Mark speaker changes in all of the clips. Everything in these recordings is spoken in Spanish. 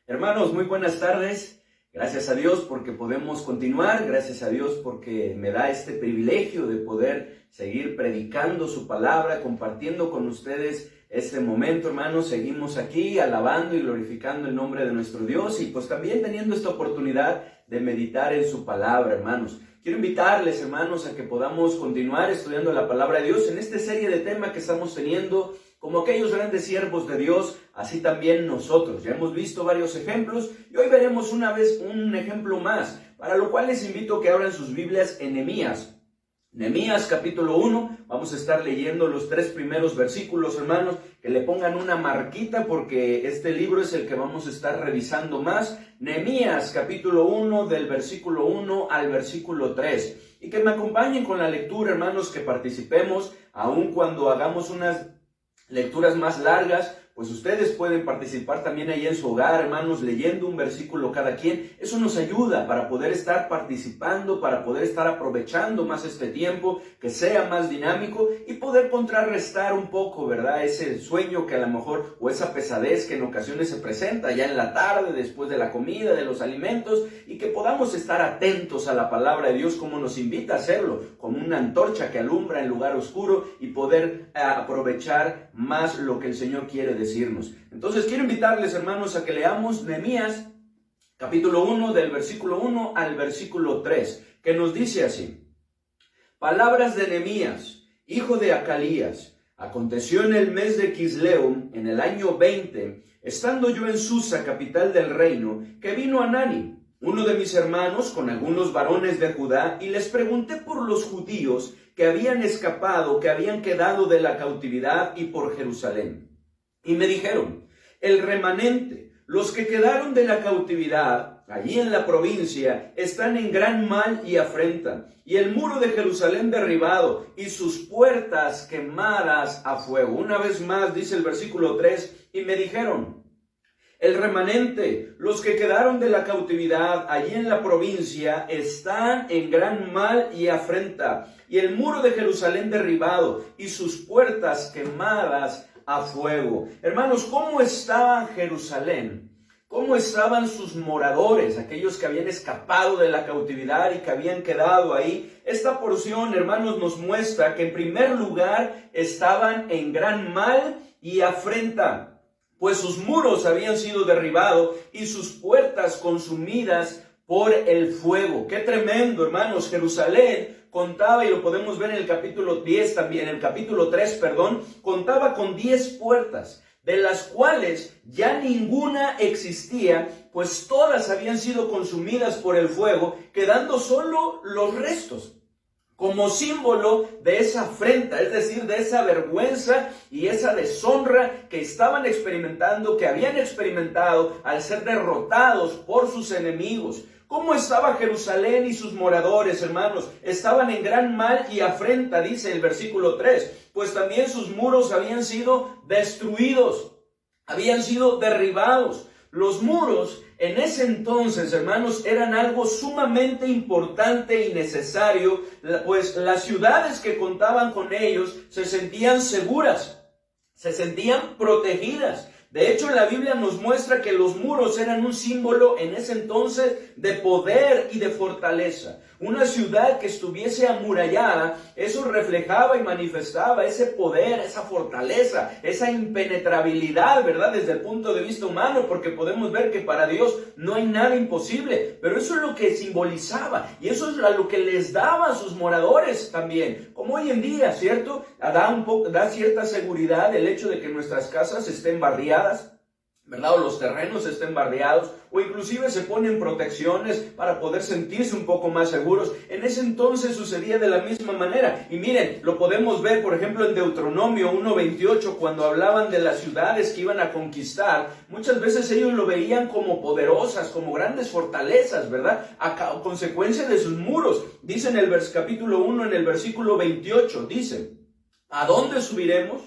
Speaker 1: Hermanos, muy buenas tardes. Gracias a Dios porque podemos continuar. Gracias a Dios porque me da este privilegio de poder seguir predicando su palabra, compartiendo con ustedes este momento, hermanos. Seguimos aquí alabando y glorificando el nombre de nuestro Dios y pues también teniendo esta oportunidad de meditar en su palabra, hermanos. Quiero invitarles, hermanos, a que podamos continuar estudiando la palabra de Dios en esta serie de temas que estamos teniendo. Como aquellos grandes siervos de Dios, así también nosotros. Ya hemos visto varios ejemplos y hoy veremos una vez un ejemplo más, para lo cual les invito a que abran sus Biblias en Nehemías. Nehemías capítulo 1, vamos a estar leyendo los 3 primeros versículos, hermanos, que le pongan una marquita porque este libro es el que vamos a estar revisando más. Nehemías capítulo 1, del versículo 1 al versículo 3. Y que me acompañen con la lectura, hermanos, que participemos, aun cuando hagamos unas lecturas más largas, pues ustedes pueden participar también ahí en su hogar, hermanos, leyendo un versículo cada quien. Eso nos ayuda para poder estar participando, para poder estar aprovechando más este tiempo, que sea más dinámico y poder contrarrestar un poco, ¿verdad? Ese sueño que a lo mejor, o esa pesadez que en ocasiones se presenta ya en la tarde, después de la comida, de los alimentos, y que podamos estar atentos a la palabra de Dios como nos invita a hacerlo, como una antorcha que alumbra en lugar oscuro y poder aprovechar más lo que el Señor quiere decirnos. Entonces quiero invitarles, hermanos, a que leamos Nehemías capítulo 1 del versículo 1 al versículo 3, que nos dice así: Palabras de Nehemías, hijo de Acalías. Aconteció en el mes de Quisleu, en el año 20, estando yo en Susa, capital del reino, que vino Hanani, uno de mis hermanos, con algunos varones de Judá, y les pregunté por los judíos que habían escapado, que habían quedado de la cautividad, y por Jerusalén. Y me dijeron: el remanente, los que quedaron de la cautividad, allí en la provincia, están en gran mal y afrenta, y el muro de Jerusalén derribado, y sus puertas quemadas a fuego. Una vez más dice el versículo 3, y me dijeron: el remanente, los que quedaron de la cautividad, allí en la provincia, están en gran mal y afrenta, y el muro de Jerusalén derribado, y sus puertas quemadas a fuego. Hermanos, ¿cómo estaba Jerusalén? ¿Cómo estaban sus moradores, aquellos que habían escapado de la cautividad y que habían quedado ahí? Esta porción, hermanos, nos muestra que en primer lugar estaban en gran mal y afrenta, pues sus muros habían sido derribados y sus puertas consumidas por el fuego. ¡Qué tremendo, hermanos! Jerusalén contaba, y lo podemos ver en el capítulo 10 también, en el capítulo 3, perdón, contaba con 10 puertas, de las cuales ya ninguna existía, pues todas habían sido consumidas por el fuego, quedando solo los restos, como símbolo de esa afrenta, es decir, de esa vergüenza y esa deshonra que estaban experimentando, que habían experimentado al ser derrotados por sus enemigos. ¿Cómo estaba Jerusalén y sus moradores, hermanos? Estaban en gran mal y afrenta, dice el versículo 3, pues también sus muros habían sido destruidos, habían sido derribados. Los muros en ese entonces, hermanos, eran algo sumamente importante y necesario, pues las ciudades que contaban con ellos se sentían seguras, se sentían protegidas. De hecho, la Biblia nos muestra que los muros eran un símbolo en ese entonces de poder y de fortaleza. Una ciudad que estuviese amurallada, eso reflejaba y manifestaba ese poder, esa fortaleza, esa impenetrabilidad, ¿verdad? Desde el punto de vista humano, porque podemos ver que para Dios no hay nada imposible. Pero eso es lo que simbolizaba y eso es lo que les daba a sus moradores también. Como hoy en día, ¿cierto? Da cierta seguridad el hecho de que nuestras casas estén barriadas, ¿verdad? O los terrenos estén bardeados, o inclusive se ponen protecciones para poder sentirse un poco más seguros. En ese entonces sucedía de la misma manera. Y miren, lo podemos ver, por ejemplo, en Deuteronomio 1:28, cuando hablaban de las ciudades que iban a conquistar. Muchas veces ellos lo veían como poderosas, como grandes fortalezas, ¿verdad? A consecuencia de sus muros. Dice en el capítulo 1, en el versículo 28, dice: ¿a dónde subiremos?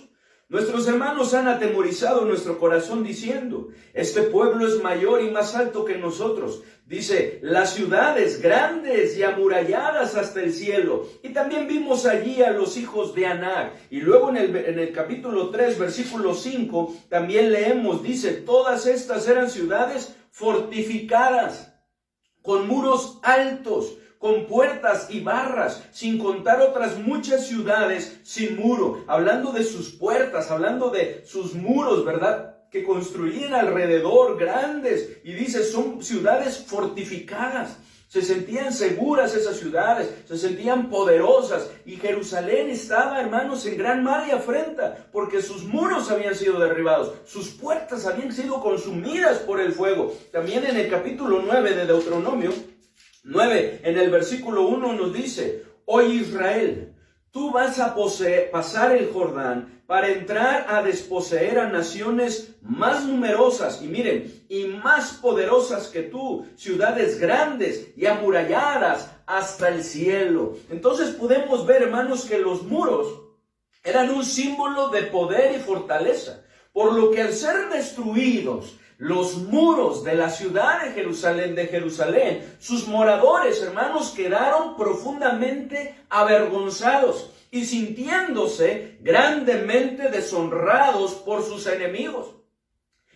Speaker 1: Nuestros hermanos han atemorizado nuestro corazón diciendo: este pueblo es mayor y más alto que nosotros. Dice: las ciudades grandes y amuralladas hasta el cielo. Y también vimos allí a los hijos de Anac. Y luego en el capítulo 3, versículo 5, también leemos, dice: todas estas eran ciudades fortificadas, con muros altos, con puertas y barras, sin contar otras muchas ciudades sin muro. Hablando de sus puertas, hablando de sus muros, ¿verdad?, que construían alrededor, grandes. Y dice, son ciudades fortificadas. Se sentían seguras esas ciudades, se sentían poderosas. Y Jerusalén estaba, hermanos, en gran mal y afrenta, porque sus muros habían sido derribados, sus puertas habían sido consumidas por el fuego. También en el capítulo 9 de Deuteronomio 9, en el versículo 1 nos dice: Oye Israel, tú vas a pasar el Jordán para entrar a desposeer a naciones más numerosas, y miren, y más poderosas que tú, ciudades grandes y amuralladas hasta el cielo. Entonces podemos ver, hermanos, que los muros eran un símbolo de poder y fortaleza, por lo que al ser destruidos los muros de la ciudad de Jerusalén, sus moradores, hermanos, quedaron profundamente avergonzados y sintiéndose grandemente deshonrados por sus enemigos.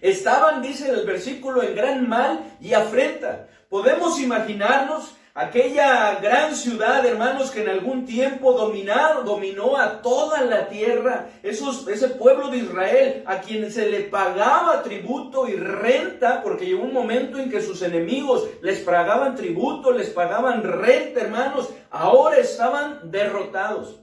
Speaker 1: Estaban, dice el versículo, en gran mal y afrenta. Podemos imaginarnos aquella gran ciudad, hermanos, que en algún tiempo dominó a toda la tierra. Ese pueblo de Israel, a quien se le pagaba tributo y renta, porque llegó un momento en que sus enemigos les pagaban tributo, les pagaban renta, hermanos. Ahora estaban derrotados,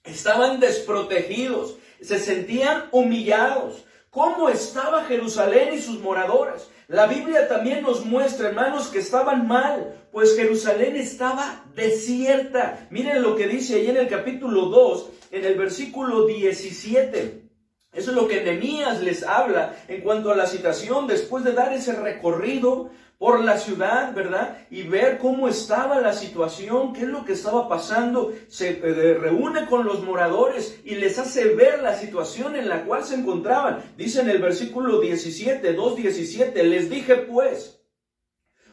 Speaker 1: estaban desprotegidos, se sentían humillados. ¿Cómo estaba Jerusalén y sus moradores? La Biblia también nos muestra, hermanos, que estaban mal, pues Jerusalén estaba desierta. Miren lo que dice ahí en el capítulo 2, en el versículo 17. Eso es lo que Nehemías les habla en cuanto a la situación después de dar ese recorrido por la ciudad, ¿verdad? Y ver cómo estaba la situación, qué es lo que estaba pasando. Se reúne con los moradores y les hace ver la situación en la cual se encontraban. Dice en el versículo 17, 2:17, les dije pues,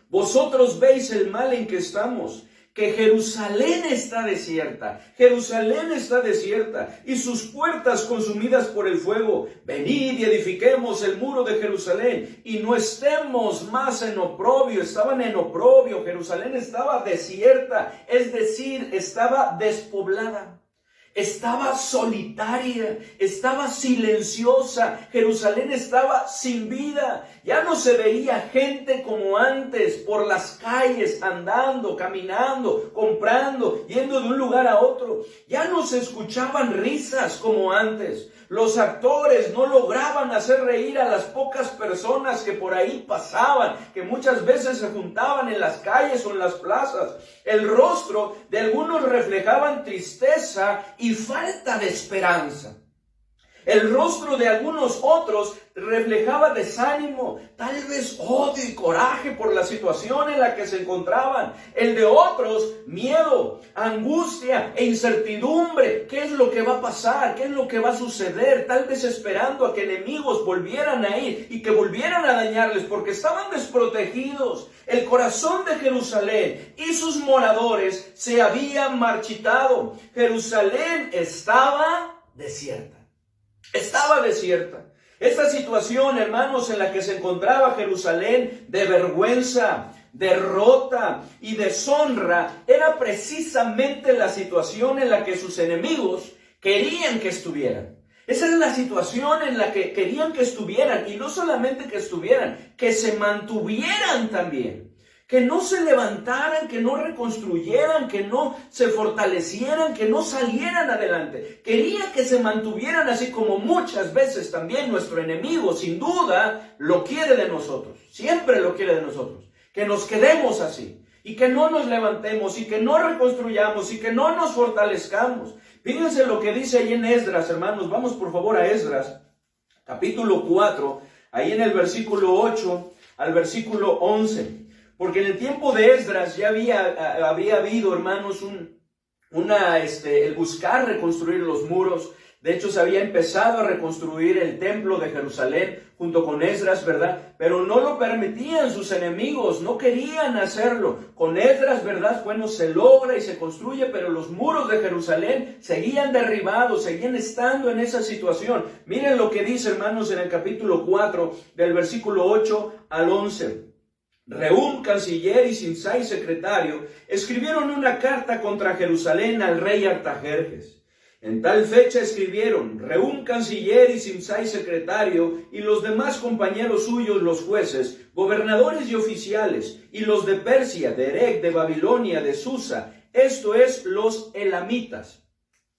Speaker 1: vosotros veis el mal en que estamos, que Jerusalén está desierta y sus puertas consumidas por el fuego. Venid y edifiquemos el muro de Jerusalén y no estemos más en oprobio. Estaban en oprobio, Jerusalén estaba desierta, es decir, estaba despoblada. Estaba solitaria, estaba silenciosa. Jerusalén estaba sin vida. Ya no se veía gente como antes por las calles, andando, caminando, comprando, yendo de un lugar a otro. Ya no se escuchaban risas como antes. Los actores no lograban hacer reír a las pocas personas que por ahí pasaban, que muchas veces se juntaban en las calles o en las plazas. El rostro de algunos reflejaban tristeza y falta de esperanza. El rostro de algunos otros reflejaba desánimo, tal vez odio y coraje por la situación en la que se encontraban. El de otros, miedo, angustia e incertidumbre. ¿Qué es lo que va a pasar? ¿Qué es lo que va a suceder? Tal vez esperando a que enemigos volvieran a ir y que volvieran a dañarles porque estaban desprotegidos. El corazón de Jerusalén y sus moradores se habían marchitado. Jerusalén estaba desierta. Estaba desierta. Esta situación, hermanos, en la que se encontraba Jerusalén, de vergüenza, derrota y deshonra, era precisamente la situación en la que sus enemigos querían que estuvieran. Esa es la situación en la que querían que estuvieran, y no solamente que estuvieran, que se mantuvieran también. Que no se levantaran, que no reconstruyeran, que no se fortalecieran, que no salieran adelante. Quería que se mantuvieran así, como muchas veces también nuestro enemigo, sin duda, lo quiere de nosotros. Siempre lo quiere de nosotros. Que nos quedemos así y que no nos levantemos y que no reconstruyamos y que no nos fortalezcamos. Fíjense lo que dice ahí en Esdras, hermanos. Vamos por favor a Esdras, capítulo 4, ahí en el versículo 8 al versículo 11. Porque en el tiempo de Esdras ya había habido, hermanos, el buscar reconstruir los muros. De hecho, se había empezado a reconstruir el templo de Jerusalén junto con Esdras, ¿verdad? Pero no lo permitían sus enemigos, no querían hacerlo. Con Esdras, ¿verdad? Bueno, se logra y se construye, pero los muros de Jerusalén seguían derribados, seguían estando en esa situación. Miren lo que dice, hermanos, en el capítulo 4, del versículo 8 al 11. Rehum, canciller, y Simsai, secretario, escribieron una carta contra Jerusalén al rey Artajerjes. En tal fecha escribieron Rehum, canciller, y Simsai, secretario, y los demás compañeros suyos, los jueces, gobernadores y oficiales, y los de Persia, de Erech, de Babilonia, de Susa, esto es, los elamitas,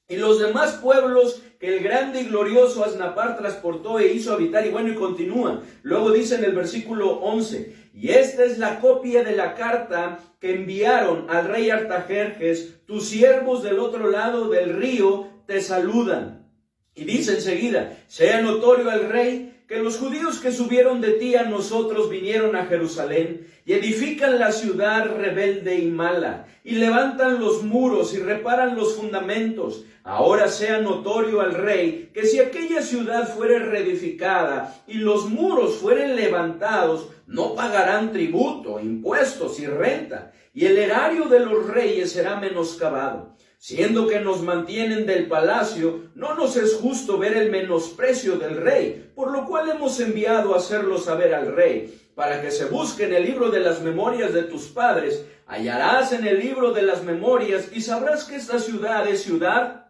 Speaker 1: y los demás pueblos que el grande y glorioso Asnapar transportó e hizo habitar. Y bueno, y continúa. Luego dice en el versículo 11, y esta es la copia de la carta que enviaron al rey Artajerjes, tus siervos del otro lado del río te saludan. Y dice enseguida, sea notorio al rey que los judíos que subieron de ti a nosotros vinieron a Jerusalén y edifican la ciudad rebelde y mala, y levantan los muros y reparan los fundamentos. Ahora sea notorio al rey que si aquella ciudad fuere reedificada y los muros fueren levantados, no pagarán tributo, impuestos y renta, y el erario de los reyes será menoscabado. Siendo que nos mantienen del palacio, no nos es justo ver el menosprecio del rey, por lo cual hemos enviado a hacerlo saber al rey, para que se busque en el libro de las memorias de tus padres. Hallarás en el libro de las memorias y sabrás que esta ciudad es ciudad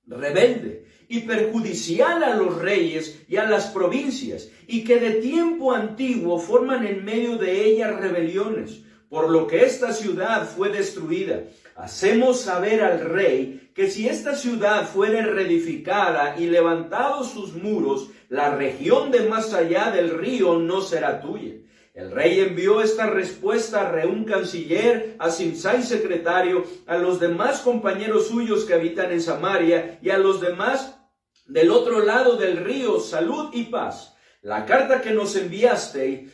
Speaker 1: rebelde y perjudicial a los reyes y a las provincias, y que de tiempo antiguo forman en medio de ella rebeliones, por lo que esta ciudad fue destruida. Hacemos saber al rey que si esta ciudad fuere reedificada y levantados sus muros, la región de más allá del río no será tuya. El rey envió esta respuesta a Rehum, canciller, a Simsai, secretario, a los demás compañeros suyos que habitan en Samaria y a los demás del otro lado del río, salud y paz. La carta que nos enviasteis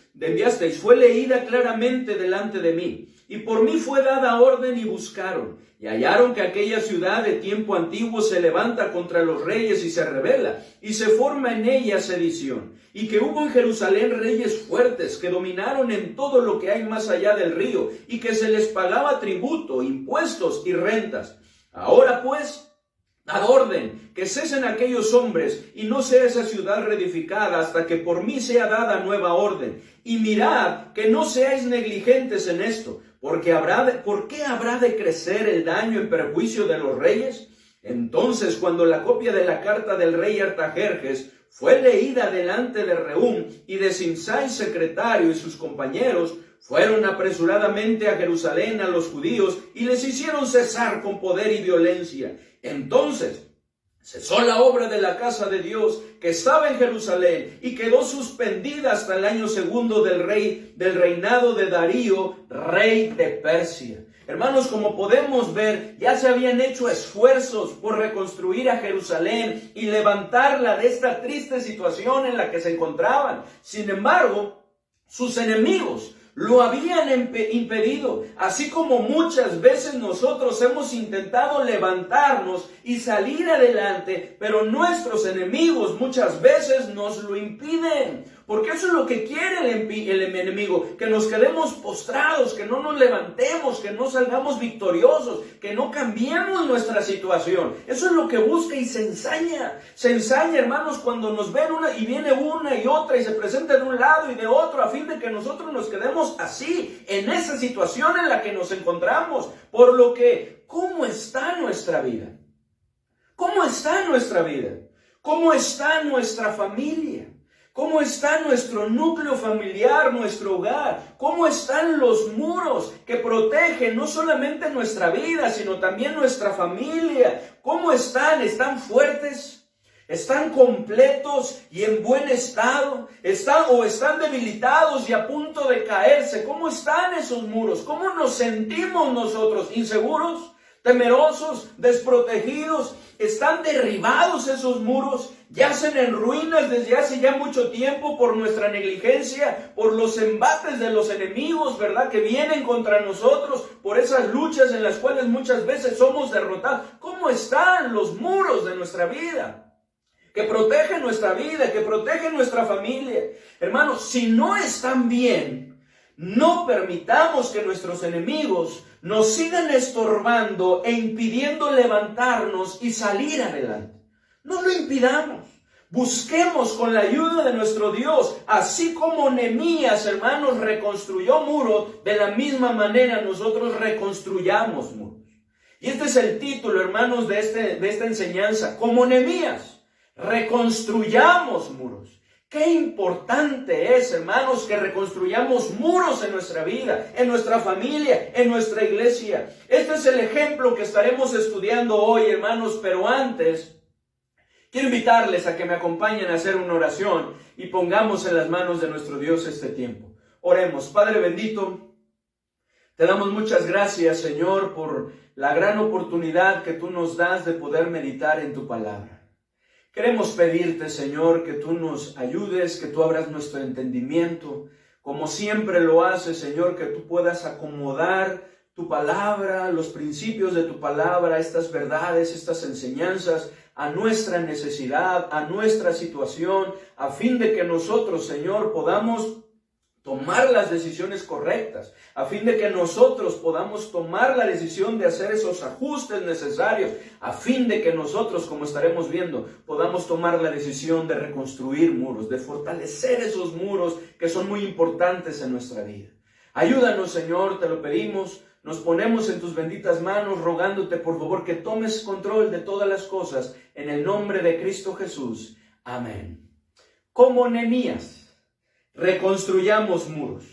Speaker 1: fue leída claramente delante de mí, y por mí fue dada orden y buscaron, y hallaron que aquella ciudad de tiempo antiguo se levanta contra los reyes y se rebela, y se forma en ella sedición, y que hubo en Jerusalén reyes fuertes que dominaron en todo lo que hay más allá del río, y que se les pagaba tributo, impuestos y rentas. Ahora pues, dad orden que cesen aquellos hombres y no sea esa ciudad reedificada hasta que por mí sea dada nueva orden. Y mirad que no seáis negligentes en esto, ¿por qué habrá de crecer el daño en perjuicio de los reyes? Entonces, cuando la copia de la carta del rey Artajerjes fue leída delante de Rehum y de Simsai, secretario, y sus compañeros, fueron apresuradamente a Jerusalén a los judíos y les hicieron cesar con poder y violencia. Entonces cesó la obra de la casa de Dios que estaba en Jerusalén y quedó suspendida hasta el año segundo del reinado de Darío, rey de Persia. Hermanos, como podemos ver, ya se habían hecho esfuerzos por reconstruir a Jerusalén y levantarla de esta triste situación en la que se encontraban. Sin embargo, sus enemigos lo habían impedido, así como muchas veces nosotros hemos intentado levantarnos y salir adelante, pero nuestros enemigos muchas veces nos lo impiden, porque eso es lo que quiere el enemigo, que nos quedemos postrados, que no nos levantemos, que no salgamos victoriosos, que no cambiemos nuestra situación. Eso es lo que busca y se ensaña, hermanos, cuando nos ven viene una y otra y se presenta de un lado y de otro, a fin de que nosotros nos quedemos así, en esa situación en la que nos encontramos. Por lo que, ¿cómo está nuestra vida? ¿Cómo está nuestra vida? ¿Cómo está nuestra familia? ¿Cómo está nuestro núcleo familiar, nuestro hogar? ¿Cómo están los muros que protegen no solamente nuestra vida, sino también nuestra familia? ¿Cómo están? ¿Están fuertes? ¿Están completos y en buen estado? ¿Están debilitados y a punto de caerse? ¿Cómo están esos muros? ¿Cómo nos sentimos nosotros? ¿Inseguros? ¿Temerosos? ¿Desprotegidos? ¿Están derribados esos muros? ¿Yacen en ruinas desde hace ya mucho tiempo por nuestra negligencia, por los embates de los enemigos, ¿verdad?, que vienen contra nosotros, por esas luchas en las cuales muchas veces somos derrotados? ¿Cómo están los muros de nuestra vida? Que protegen nuestra vida, que protegen nuestra familia. Hermanos, si no están bien, no permitamos que nuestros enemigos nos sigan estorbando e impidiendo levantarnos y salir adelante. No lo impidamos. Busquemos con la ayuda de nuestro Dios, así como Nehemías, hermanos, reconstruyó muros, de la misma manera nosotros reconstruyamos muros. Y este es el título, hermanos, de esta enseñanza. Como Nehemías, reconstruyamos muros. Qué importante es, hermanos, que reconstruyamos muros en nuestra vida, en nuestra familia, en nuestra iglesia. Este es el ejemplo que estaremos estudiando hoy, hermanos, pero antes quiero invitarles a que me acompañen a hacer una oración y pongamos en las manos de nuestro Dios este tiempo. Oremos. Padre bendito, te damos muchas gracias, Señor, por la gran oportunidad que tú nos das de poder meditar en tu palabra. Queremos pedirte, Señor, que tú nos ayudes, que tú abras nuestro entendimiento, como siempre lo haces, Señor, que tú puedas acomodar tu palabra, los principios de tu palabra, estas verdades, estas enseñanzas, a nuestra necesidad, a nuestra situación, a fin de que nosotros, Señor, podamos tomar las decisiones correctas, a fin de que nosotros podamos tomar la decisión de hacer esos ajustes necesarios, a fin de que nosotros, como estaremos viendo, podamos tomar la decisión de reconstruir muros, de fortalecer esos muros que son muy importantes en nuestra vida. Ayúdanos, Señor, te lo pedimos. Nos ponemos en tus benditas manos, rogándote por favor que tomes control de todas las cosas, en el nombre de Cristo Jesús. Amén. Como Nehemías, reconstruyamos muros.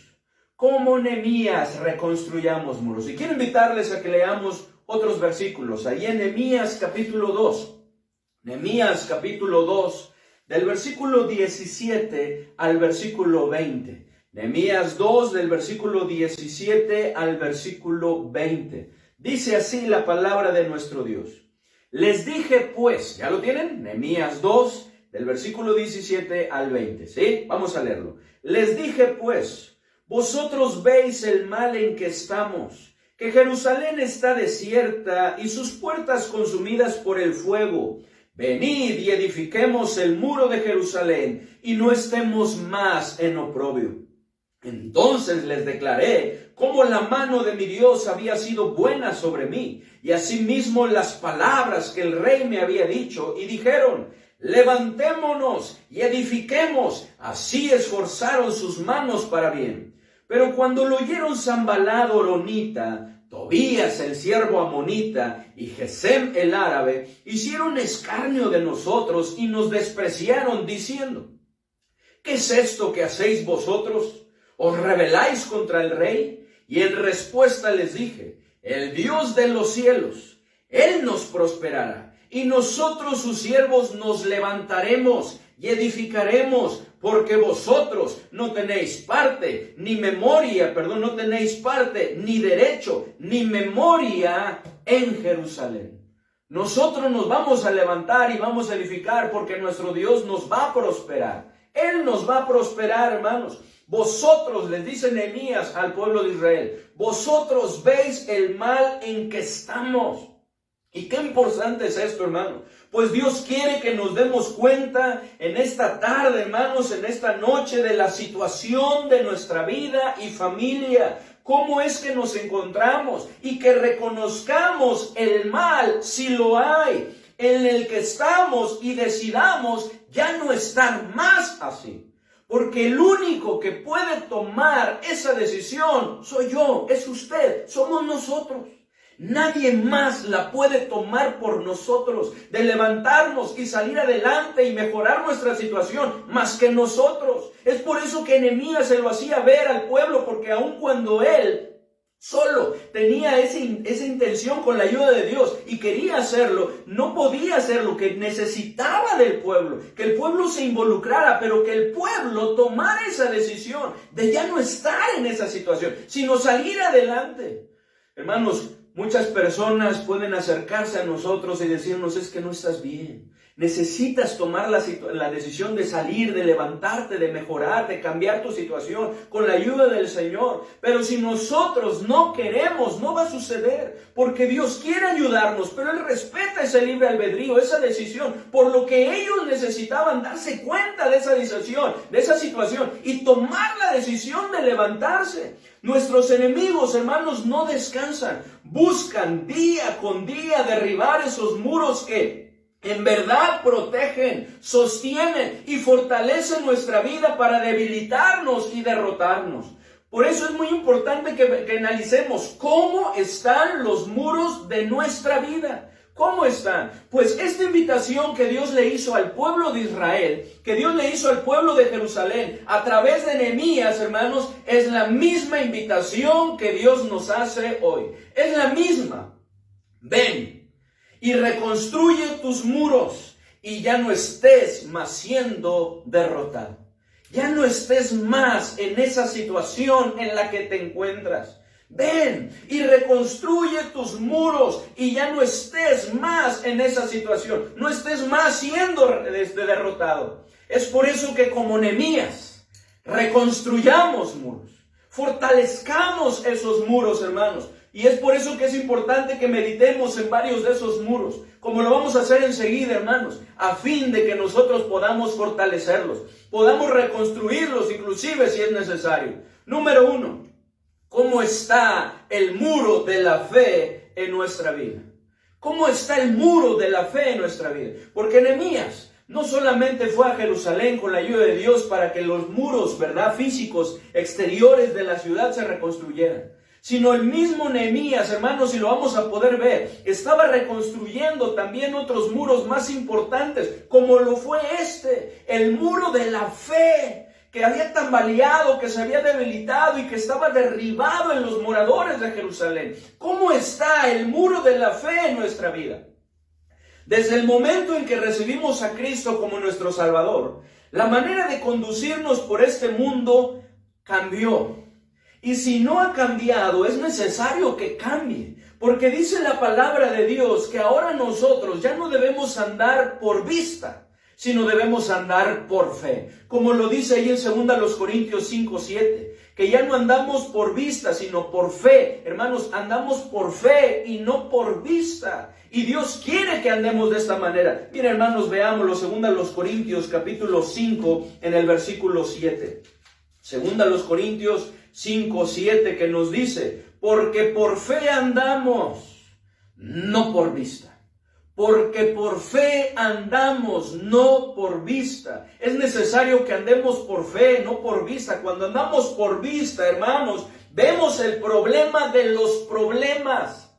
Speaker 1: Como Nehemías, reconstruyamos muros. Y quiero invitarles a que leamos otros versículos. Ahí en Nehemías capítulo 2. Nehemías capítulo 2, del versículo 17 al versículo 20. Nehemías 2, del versículo 17 al versículo 20. Dice así la palabra de nuestro Dios. Les dije pues, ¿ya lo tienen? Nehemías 2, del versículo 17 al 20. ¿Sí? Vamos a leerlo. Les dije pues, vosotros veis el mal en que estamos, que Jerusalén está desierta y sus puertas consumidas por el fuego. Venid y edifiquemos el muro de Jerusalén y no estemos más en oprobio. Entonces les declaré cómo la mano de mi Dios había sido buena sobre mí, y asimismo las palabras que el rey me había dicho, y dijeron, levantémonos y edifiquemos. Así esforzaron sus manos para bien. Pero cuando lo oyeron Sanballat horonita, Tobías el siervo amonita y Gesem el árabe, hicieron escarnio de nosotros y nos despreciaron, diciendo, ¿qué es esto que hacéis vosotros? ¿Os rebeláis contra el rey? Y en respuesta les dije, el Dios de los cielos, Él nos prosperará, y nosotros sus siervos nos levantaremos y edificaremos, porque vosotros no tenéis parte, ni memoria, no tenéis parte, ni derecho, ni memoria en Jerusalén. Nosotros nos vamos a levantar y vamos a edificar, porque nuestro Dios nos va a prosperar. Él nos va a prosperar, hermanos. Vosotros, les dice Nehemías al pueblo de Israel, vosotros veis el mal en que estamos. Y qué importante es esto, hermano. Pues Dios quiere que nos demos cuenta en esta tarde, hermanos, en esta noche, de la situación de nuestra vida y familia. Cómo es que nos encontramos y que reconozcamos el mal, si lo hay, en el que estamos, y decidamos ya no estar más así. Porque el único que puede tomar esa decisión soy yo, es usted, somos nosotros. Nadie más la puede tomar por nosotros, de levantarnos y salir adelante y mejorar nuestra situación, más que nosotros. Es por eso que Nehemías se lo hacía ver al pueblo, porque aun cuando él solo tenía esa intención con la ayuda de Dios y quería hacerlo, no podía hacerlo, que necesitaba del pueblo, que el pueblo se involucrara, pero que el pueblo tomara esa decisión de ya no estar en esa situación, sino salir adelante. Hermanos, muchas personas pueden acercarse a nosotros y decirnos, es que no estás bien. Necesitas tomar la decisión de salir, de levantarte, de mejorar, de cambiar tu situación con la ayuda del Señor. Pero si nosotros no queremos, no va a suceder, porque Dios quiere ayudarnos, pero Él respeta ese libre albedrío, esa decisión, por lo que ellos necesitaban darse cuenta de esa decisión, de esa situación, y tomar la decisión de levantarse. Nuestros enemigos, hermanos, no descansan, buscan día con día derribar esos muros que En verdad protegen, sostienen y fortalecen nuestra vida para debilitarnos y derrotarnos. Por eso es muy importante que analicemos cómo están los muros de nuestra vida. ¿Cómo están? Pues esta invitación que Dios le hizo al pueblo de Israel, que Dios le hizo al pueblo de Jerusalén, a través de Nehemías, hermanos, es la misma invitación que Dios nos hace hoy. Es la misma. Ven y reconstruye tus muros y ya no estés más siendo derrotado. Ya no estés más en esa situación en la que te encuentras. Ven y reconstruye tus muros y ya no estés más en esa situación. No estés más siendo derrotado. Es por eso que como Nehemías reconstruyamos muros. Fortalezcamos esos muros, hermanos. Y es por eso que es importante que meditemos en varios de esos muros, como lo vamos a hacer enseguida, hermanos, a fin de que nosotros podamos fortalecerlos, podamos reconstruirlos inclusive si es necesario. Número 1, ¿cómo está el muro de la fe en nuestra vida? ¿Cómo está el muro de la fe en nuestra vida? Porque Nehemías no solamente fue a Jerusalén con la ayuda de Dios para que los muros, ¿verdad?, físicos, exteriores de la ciudad se reconstruyeran, sino el mismo Nehemías, hermanos, y lo vamos a poder ver, estaba reconstruyendo también otros muros más importantes, como lo fue el muro de la fe, que había tambaleado, que se había debilitado y que estaba derribado en los moradores de Jerusalén. ¿Cómo está el muro de la fe en nuestra vida? Desde el momento en que recibimos a Cristo como nuestro Salvador, la manera de conducirnos por este mundo cambió. Y si no ha cambiado, es necesario que cambie. Porque dice la palabra de Dios que ahora nosotros ya no debemos andar por vista, sino debemos andar por fe. Como lo dice ahí en 2 Corintios 5:7, que ya no andamos por vista, sino por fe. Hermanos, andamos por fe y no por vista. Y Dios quiere que andemos de esta manera. Miren, hermanos, veámoslo, 2 Corintios capítulo 5 en el versículo 7. 2 Corintios 5:7, que nos dice: porque por fe andamos, no por vista. Porque por fe andamos, no por vista. Es necesario que andemos por fe, no por vista. Cuando andamos por vista, hermanos, vemos el problema de los problemas.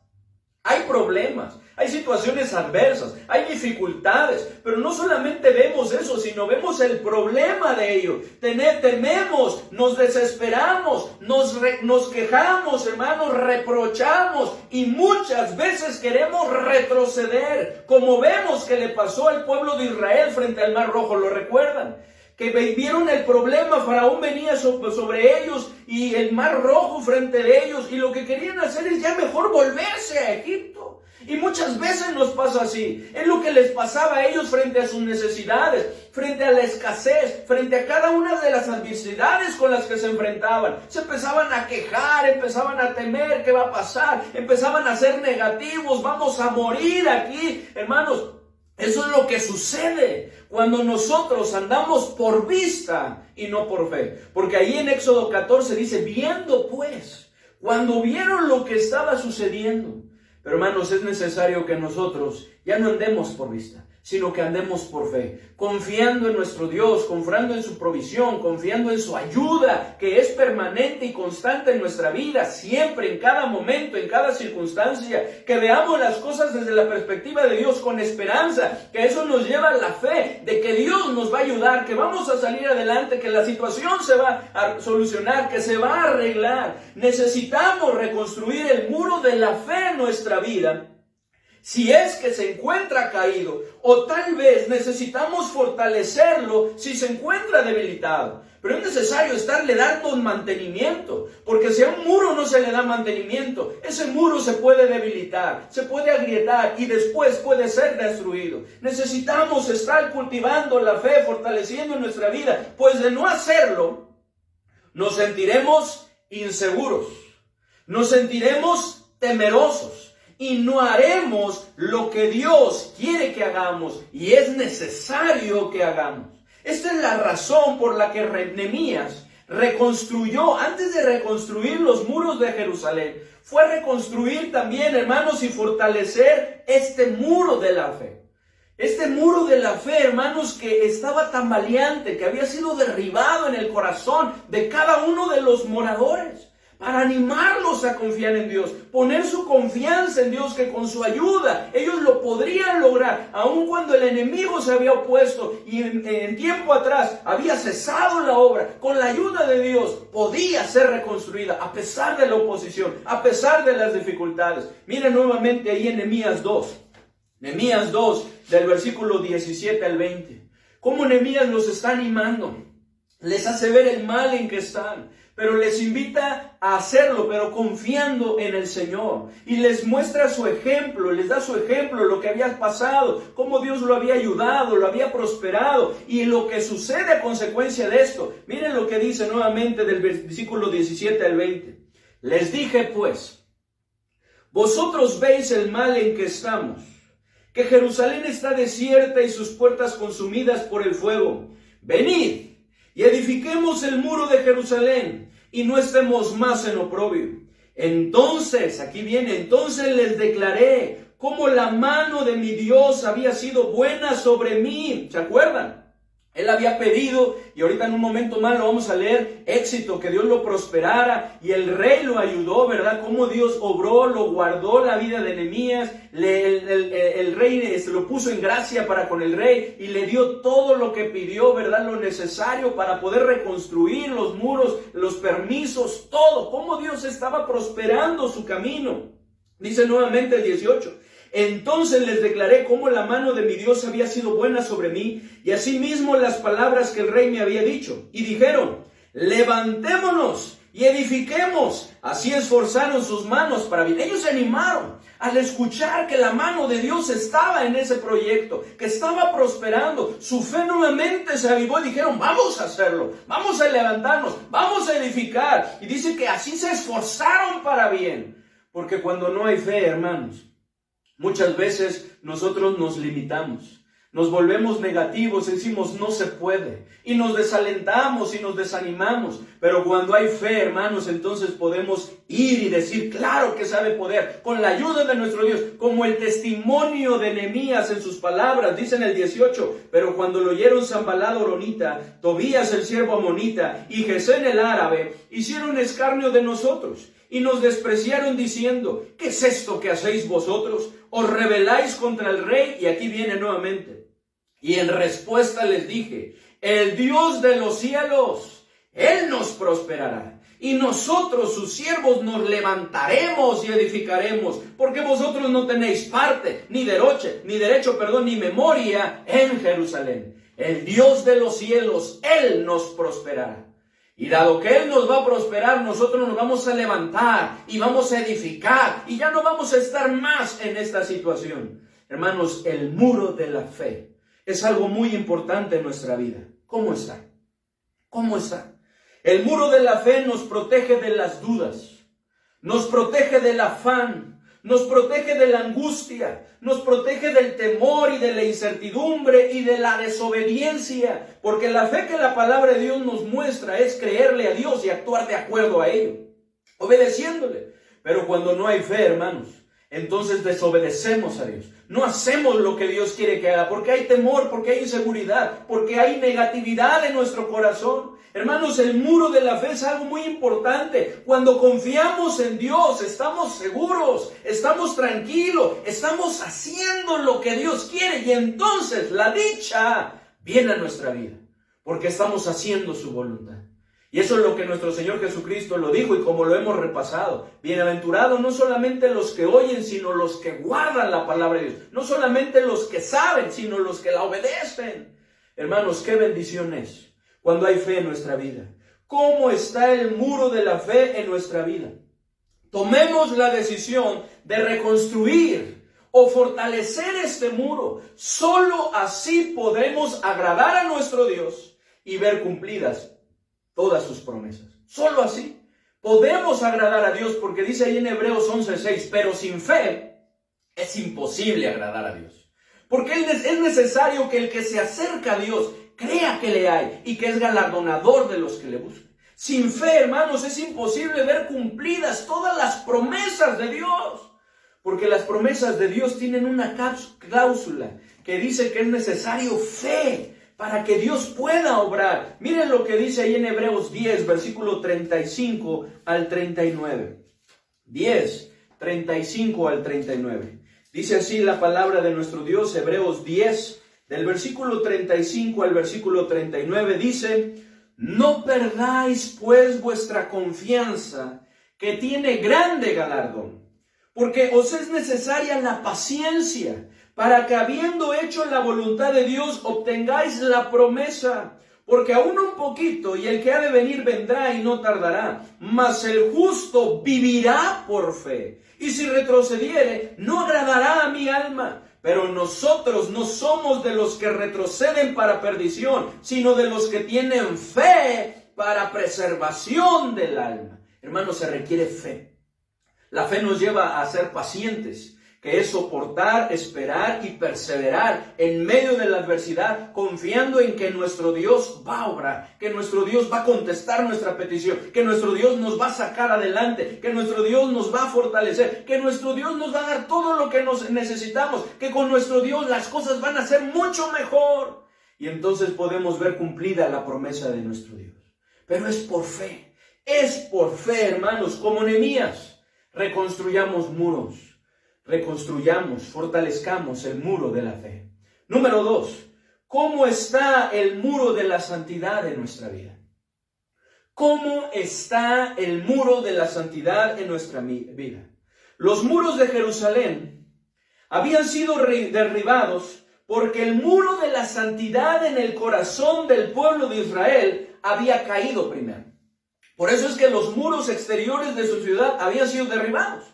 Speaker 1: Hay problemas, hay situaciones adversas, hay dificultades, pero no solamente vemos eso, sino vemos el problema de ello. Tememos, nos desesperamos, nos quejamos, hermanos, reprochamos y muchas veces queremos retroceder, como vemos que le pasó al pueblo de Israel frente al Mar Rojo. ¿Lo recuerdan? Que vieron el problema, Faraón venía sobre ellos y el Mar Rojo frente de ellos, y lo que querían hacer es ya mejor volverse a Egipto. Y muchas veces nos pasa así. Es lo que les pasaba a ellos frente a sus necesidades, frente a la escasez, frente a cada una de las adversidades con las que se enfrentaban. Se empezaban a quejar, empezaban a temer qué va a pasar, empezaban a ser negativos, vamos a morir aquí, hermanos. Eso es lo que sucede cuando nosotros andamos por vista y no por fe. Porque ahí en Éxodo 14 dice: viendo pues, cuando vieron lo que estaba sucediendo. Pero hermanos, es necesario que nosotros ya no andemos por vista, sino que andemos por fe, confiando en nuestro Dios, confiando en su provisión, confiando en su ayuda, que es permanente y constante en nuestra vida, siempre, en cada momento, en cada circunstancia, que veamos las cosas desde la perspectiva de Dios con esperanza, que eso nos lleva a la fe, de que Dios nos va a ayudar, que vamos a salir adelante, que la situación se va a solucionar, que se va a arreglar. Necesitamos reconstruir el muro de la fe en nuestra vida, si es que se encuentra caído, o tal vez necesitamos fortalecerlo si se encuentra debilitado. Pero es necesario estarle dando un mantenimiento, porque si a un muro no se le da mantenimiento, ese muro se puede debilitar, se puede agrietar y después puede ser destruido. Necesitamos estar cultivando la fe, fortaleciendo nuestra vida, pues de no hacerlo, nos sentiremos inseguros, nos sentiremos temerosos, y no haremos lo que Dios quiere que hagamos y es necesario que hagamos. Esta es la razón por la que Nehemías reconstruyó, antes de reconstruir los muros de Jerusalén, fue reconstruir también, hermanos, y fortalecer este muro de la fe. Este muro de la fe, hermanos, que estaba tambaleante, que había sido derribado en el corazón de cada uno de los moradores, para animarlos a confiar en Dios, poner su confianza en Dios, que con su ayuda ellos lo podrían lograr, aun cuando el enemigo se había opuesto y en tiempo atrás había cesado la obra. Con la ayuda de Dios podía ser reconstruida a pesar de la oposición, a pesar de las dificultades. Miren nuevamente ahí en Nehemías 2. Nehemías 2, del versículo 17 al 20. Cómo Nehemías los está animando. Les hace ver el mal en que están, pero les invita a hacerlo, pero confiando en el Señor. Y les muestra su ejemplo, les da su ejemplo, lo que había pasado, cómo Dios lo había ayudado, lo había prosperado, y lo que sucede a consecuencia de esto. Miren lo que dice nuevamente del versículo 17 al 20. Les dije pues, vosotros veis el mal en que estamos, que Jerusalén está desierta y sus puertas consumidas por el fuego. Venid y edifiquemos el muro de Jerusalén y no estemos más en oprobio. Entonces, aquí viene, entonces les declaré cómo la mano de mi Dios había sido buena sobre mí. ¿Se acuerdan? Él había pedido, y ahorita en un momento más lo vamos a leer, éxito, que Dios lo prosperara, y el rey lo ayudó, ¿verdad? Cómo Dios obró, lo guardó la vida de Nehemías, el rey lo puso en gracia para con el rey, y le dio todo lo que pidió, ¿verdad? Lo necesario para poder reconstruir los muros, los permisos, todo, cómo Dios estaba prosperando su camino. Dice nuevamente el 18. Entonces les declaré cómo la mano de mi Dios había sido buena sobre mí, y asimismo las palabras que el rey me había dicho. Y dijeron, levantémonos y edifiquemos. Así esforzaron sus manos para bien. Ellos se animaron al escuchar que la mano de Dios estaba en ese proyecto, que estaba prosperando. Su fe nuevamente se avivó y dijeron, vamos a hacerlo, vamos a levantarnos, vamos a edificar. Y dice que así se esforzaron para bien. Porque cuando no hay fe, hermanos, muchas veces nosotros nos limitamos, nos volvemos negativos, decimos no se puede, y nos desalentamos y nos desanimamos. Pero cuando hay fe, hermanos, entonces podemos ir y decir, claro que sabe poder, con la ayuda de nuestro Dios, como el testimonio de Nehemías en sus palabras, dice en el 18, pero cuando lo oyeron Sanballat horonita, Tobías el siervo amonita y Gesén el árabe, hicieron escarnio de nosotros, y nos despreciaron diciendo, ¿qué es esto que hacéis vosotros? ¿Os rebeláis contra el rey? Y aquí viene nuevamente. Y en respuesta les dije, el Dios de los cielos, Él nos prosperará. Y nosotros, sus siervos, nos levantaremos y edificaremos, porque vosotros no tenéis parte, ni derecho, ni memoria en Jerusalén. El Dios de los cielos, Él nos prosperará. Y dado que Él nos va a prosperar, nosotros nos vamos a levantar y vamos a edificar y ya no vamos a estar más en esta situación. Hermanos, el muro de la fe es algo muy importante en nuestra vida. ¿Cómo está? ¿Cómo está? El muro de la fe nos protege de las dudas, nos protege del afán, nos protege de la angustia, nos protege del temor y de la incertidumbre y de la desobediencia, porque la fe que la palabra de Dios nos muestra es creerle a Dios y actuar de acuerdo a ello, obedeciéndole. Pero cuando no hay fe, hermanos, entonces desobedecemos a Dios. No hacemos lo que Dios quiere que haga, porque hay temor, porque hay inseguridad, porque hay negatividad en nuestro corazón. Hermanos, el muro de la fe es algo muy importante. Cuando confiamos en Dios, estamos seguros, estamos tranquilos, estamos haciendo lo que Dios quiere. Y entonces la dicha viene a nuestra vida, porque estamos haciendo su voluntad. Y eso es lo que nuestro Señor Jesucristo lo dijo, y como lo hemos repasado, bienaventurados no solamente los que oyen, sino los que guardan la palabra de Dios. No solamente los que saben, sino los que la obedecen. Hermanos, qué bendición es cuando hay fe en nuestra vida. ¿Cómo está el muro de la fe en nuestra vida? Tomemos la decisión de reconstruir o fortalecer este muro. Solo así podemos agradar a nuestro Dios y ver cumplidas todas sus promesas. Solo así podemos agradar a Dios, porque dice ahí en Hebreos 11:6, pero sin fe es imposible agradar a Dios. Porque es necesario que el que se acerca a Dios crea que le hay y que es galardonador de los que le buscan. Sin fe, hermanos, es imposible ver cumplidas todas las promesas de Dios. Porque las promesas de Dios tienen una cláusula que dice que es necesario fe para que Dios pueda obrar. Miren lo que dice ahí en Hebreos 10, versículo 35 al 39. 10, 35 al 39. Dice así la palabra de nuestro Dios, Hebreos 10, del versículo 35 al versículo 39, dice: no perdáis pues vuestra confianza, que tiene grande galardón, porque os es necesaria la paciencia, para que habiendo hecho la voluntad de Dios, obtengáis la promesa. Porque aún un poquito, y el que ha de venir vendrá y no tardará, mas el justo vivirá por fe. Y si retrocediere, no agradará a mi alma. Pero nosotros no somos de los que retroceden para perdición, sino de los que tienen fe para preservación del alma. Hermanos, se requiere fe. La fe nos lleva a ser pacientes, que es soportar, esperar y perseverar en medio de la adversidad, confiando en que nuestro Dios va a obrar, que nuestro Dios va a contestar nuestra petición, que nuestro Dios nos va a sacar adelante, que nuestro Dios nos va a fortalecer, que nuestro Dios nos va a dar todo lo que nos necesitamos, que con nuestro Dios las cosas van a ser mucho mejor. Y entonces podemos ver cumplida la promesa de nuestro Dios. Pero es por fe, hermanos, como Nehemías. Reconstruyamos muros. Reconstruyamos, fortalezcamos el muro de la fe. Número 2, ¿cómo está el muro de la santidad en nuestra vida? ¿Cómo está el muro de la santidad en nuestra vida? Los muros de Jerusalén habían sido derribados porque el muro de la santidad en el corazón del pueblo de Israel había caído primero. Por eso es que los muros exteriores de su ciudad habían sido derribados.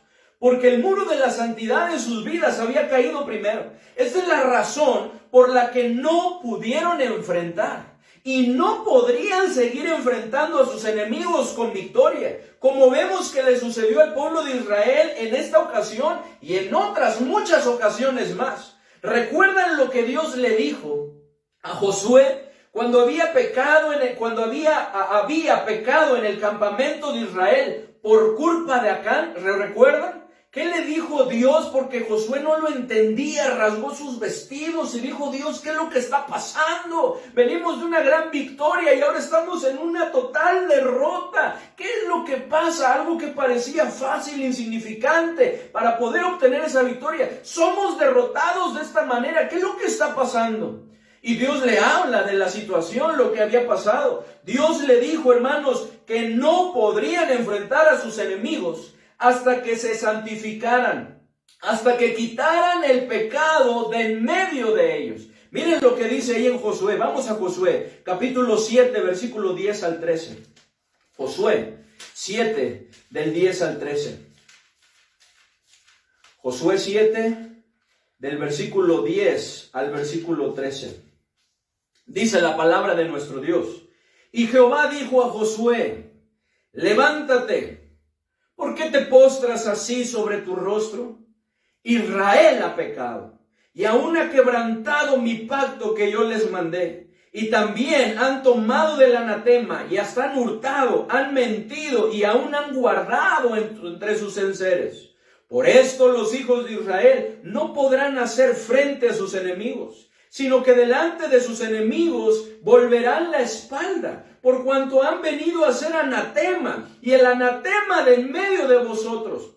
Speaker 1: Porque el muro de la santidad en sus vidas había caído primero. Esta es la razón por la que no pudieron enfrentar y no podrían seguir enfrentando a sus enemigos con victoria, como vemos que le sucedió al pueblo de Israel en esta ocasión y en otras muchas ocasiones más. ¿Recuerdan lo que Dios le dijo a Josué cuando había pecado había pecado en el campamento de Israel por culpa de Acán? ¿Recuerdan? ¿Qué le dijo Dios? Porque Josué no lo entendía, rasgó sus vestidos y dijo: Dios, ¿qué es lo que está pasando? Venimos de una gran victoria y ahora estamos en una total derrota. ¿Qué es lo que pasa? Algo que parecía fácil, insignificante, para poder obtener esa victoria. Somos derrotados de esta manera. ¿Qué es lo que está pasando? Y Dios le habla de la situación, lo que había pasado. Dios le dijo, hermanos, que no podrían enfrentar a sus enemigos hasta que se santificaran, hasta que quitaran el pecado de en medio de ellos. Miren lo que dice ahí en Josué. Vamos a Josué, capítulo 7, versículo 10 al 13. Josué 7, del 10 al 13. Josué 7, del versículo 10 al versículo 13. Dice la palabra de nuestro Dios: y Jehová dijo a Josué: levántate, ¿por qué te postras así sobre tu rostro? Israel ha pecado, y aún ha quebrantado mi pacto que yo les mandé. Y también han tomado del anatema, y hasta han hurtado, han mentido, y aún han guardado entre sus enseres. Por esto los hijos de Israel no podrán hacer frente a sus enemigos, sino que delante de sus enemigos volverán la espalda, por cuanto han venido a ser anatema, y el anatema de en medio de vosotros.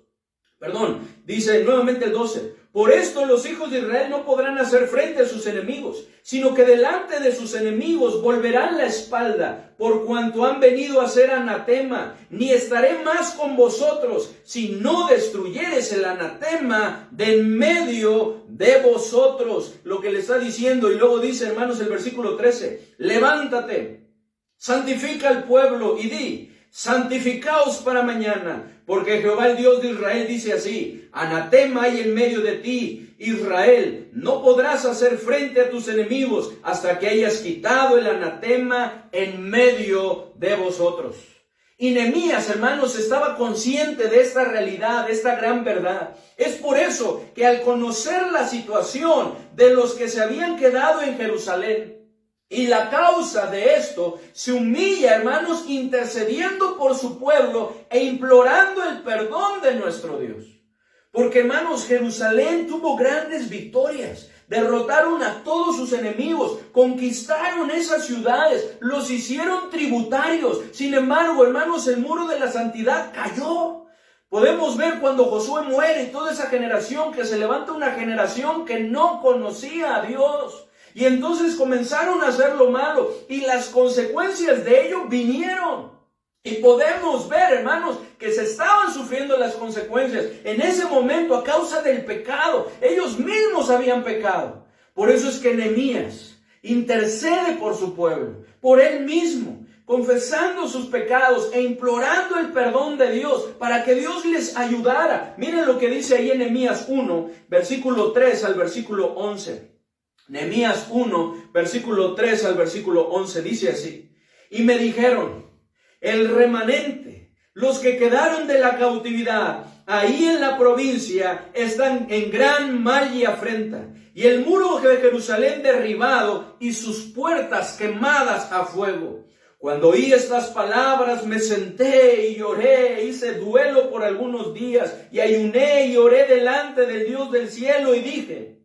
Speaker 1: Dice nuevamente el 12: por esto los hijos de Israel no podrán hacer frente a sus enemigos, sino que delante de sus enemigos volverán la espalda, por cuanto han venido a ser anatema. Ni estaré más con vosotros, si no destruyeres el anatema de en medio de vosotros. Lo que le está diciendo. Y luego dice, hermanos, el versículo 13: levántate, santifica al pueblo y di: santificaos para mañana, porque Jehová el Dios de Israel dice así: anatema hay en medio de ti, Israel, no podrás hacer frente a tus enemigos hasta que hayas quitado el anatema en medio de vosotros. Y Nehemías, hermanos, estaba consciente de esta realidad, de esta gran verdad. Es por eso que al conocer la situación de los que se habían quedado en Jerusalén, y la causa de esto, se humilla, hermanos, intercediendo por su pueblo e implorando el perdón de nuestro Dios. Porque, hermanos, Jerusalén tuvo grandes victorias. derrotaron a todos sus enemigos, conquistaron esas ciudades, los hicieron tributarios. Sin embargo, hermanos, el muro de la santidad cayó. Podemos ver cuando Josué muere y toda esa generación, que se levanta una generación que no conocía a Dios. Y entonces comenzaron a hacer lo malo y las consecuencias de ello vinieron. Y podemos ver, hermanos, que se estaban sufriendo las consecuencias en ese momento a causa del pecado. Ellos mismos habían pecado. Por eso es que Nehemías intercede por su pueblo, por él mismo, confesando sus pecados e implorando el perdón de Dios para que Dios les ayudara. Miren lo que dice ahí en Nehemías 1, versículo 3 al versículo 11. Nehemías 1, versículo 3 al versículo 11, dice así: y me dijeron, el remanente, los que quedaron de la cautividad, ahí en la provincia, están en gran mal y afrenta, y el muro de Jerusalén derribado, y sus puertas quemadas a fuego. Cuando oí estas palabras, me senté y lloré, hice duelo por algunos días, y ayuné y oré delante del Dios del cielo, y dije,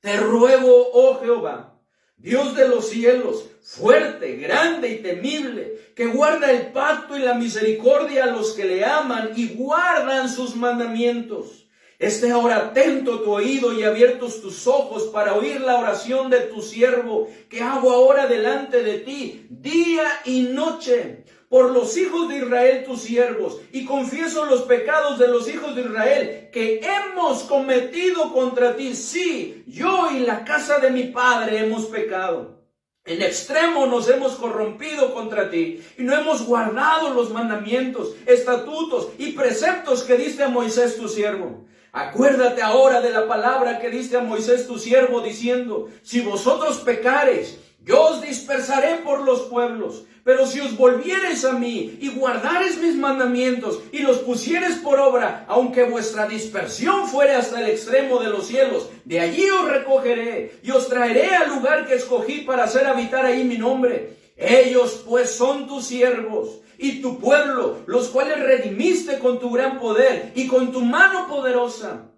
Speaker 1: te ruego, oh Jehová, Dios de los cielos, fuerte, grande y temible, que guarda el pacto y la misericordia a los que le aman y guardan sus mandamientos. Esté ahora atento tu oído y abiertos tus ojos para oír la oración de tu siervo, que hago ahora delante de ti, día y noche, por los hijos de Israel tus siervos, y confieso los pecados de los hijos de Israel que hemos cometido contra ti. Sí, yo y la casa de mi padre hemos pecado. En extremo nos hemos corrompido contra ti y no hemos guardado los mandamientos, estatutos y preceptos que diste a Moisés tu siervo. Acuérdate ahora de la palabra que diste a Moisés tu siervo, diciendo, si vosotros pecareis, yo os dispersaré por los pueblos. Pero si os volviereis a mí y guardareis mis mandamientos y los pusiereis por obra, aunque vuestra dispersión fuere hasta el extremo de los cielos, de allí os recogeré y os traeré al lugar que escogí para hacer habitar ahí mi nombre. Ellos pues son tus siervos y tu pueblo, los cuales redimiste con tu gran poder y con tu mano poderosa.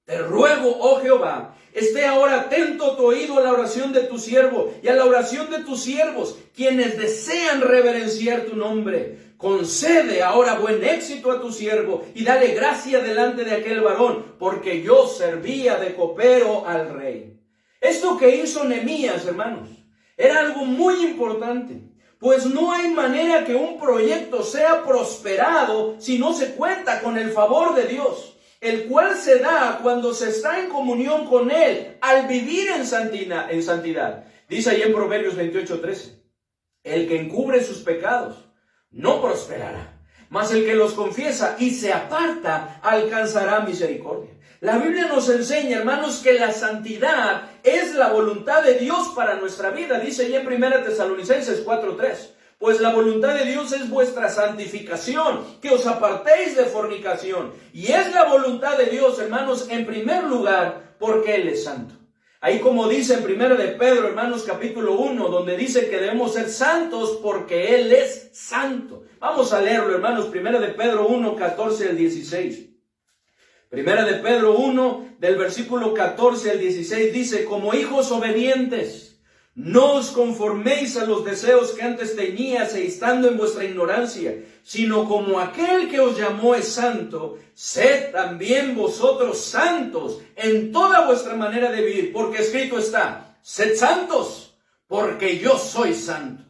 Speaker 1: Te ruego, oh Jehová, esté ahora atento tu oído a la oración de tu siervo y a la oración de tus siervos, quienes desean reverenciar tu nombre. Concede ahora buen éxito a tu siervo y dale gracia delante de aquel varón, porque yo servía de copero al rey. Esto que hizo Nehemías, hermanos, era algo muy importante, pues no hay manera que un proyecto sea prosperado si no se cuenta con el favor de Dios, el cual se da cuando se está en comunión con Él, al vivir en santidad. Dice ahí en Proverbios 28:13, el que encubre sus pecados no prosperará, mas el que los confiesa y se aparta alcanzará misericordia. La Biblia nos enseña, hermanos, que la santidad es la voluntad de Dios para nuestra vida. Dice ahí en 1 Tesalonicenses 4:3. Pues la voluntad de Dios es vuestra santificación, que os apartéis de fornicación. Y es la voluntad de Dios, hermanos, en primer lugar, porque Él es santo. Ahí como dice en 1 de Pedro, hermanos, capítulo 1, donde dice que debemos ser santos porque Él es santo. Vamos a leerlo, hermanos, 1 de Pedro 1, 14 al 16. 1 de Pedro 1, del versículo 14 al 16, dice, como hijos obedientes, no os conforméis a los deseos que antes teníais estando en vuestra ignorancia, sino como aquel que os llamó es santo, sed también vosotros santos en toda vuestra manera de vivir, porque escrito está, sed santos, porque yo soy santo.